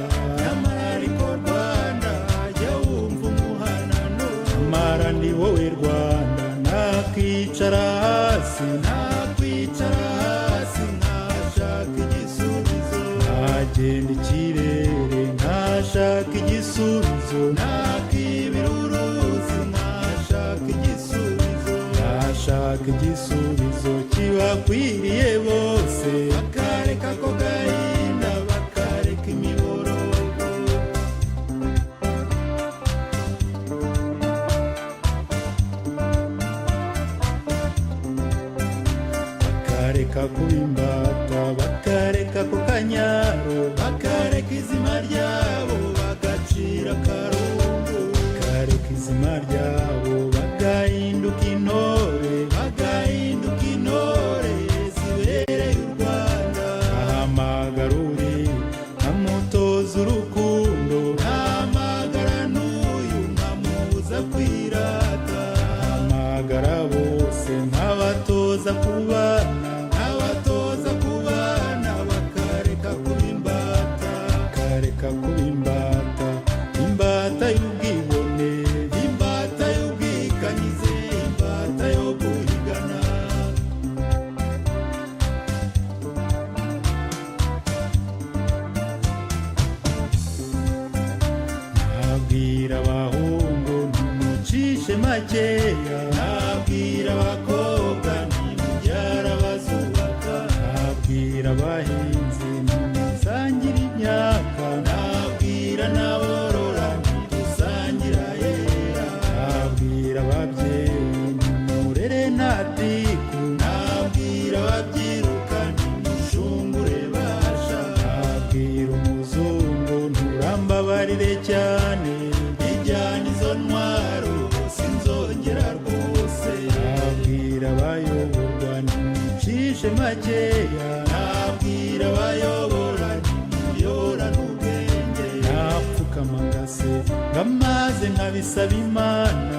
F: nyamara ariko Rwanda, jya wumva umuhanano, nyamara ndi wowe Rwanda, nakwicara hasi, nakwicara hasi, nkashaka igisubizo, nagenda ikirere, nkashaka igisubizo, nakibira uruzi, nkashaka igisubizo, nkashaka igisubizo kibakwiriye bose, bakareka ko gahinda, bakareka imiborogo, bakareka kuba imbata, bakareka ku kanyaro, bakareka izima ryabo, bagacira akarungu, bakareka izima ryabo, bagahinduka intore, bagahinduka intore zibereye u Rwanda. Ahamagara uri nkamutoza urukundo, ntamagara n'uyu nkamubuza kwirata, ahamagara bose nkabatoza kubana, nkabatoza kubana, bakareka kuba imbata, bakareka kuba imbata, imbata y'ubwibone, imbata y'ubwikanyize, imbata yo guhigana. Nabwira abahungu ntimucishe makeya, nabwira abakobwa ntimubyara bazubaka, nabwira abahinzi ntimusangire imyaka, nabwira n'aborora ntidusangira yera, nabwira ababyeyi ntimurere ntatiku, nabwira ababyiruka ntimushungure basha, nabwira umuzungu nturambabarire cyane, ijyana izo ntwaro sinzongera rwose, nabwira abayoborwa ntimucishe makeya, nabwira abayobora ntimuyorane ubwenge, napfukama ngase ngamaze nkabisaba Imana,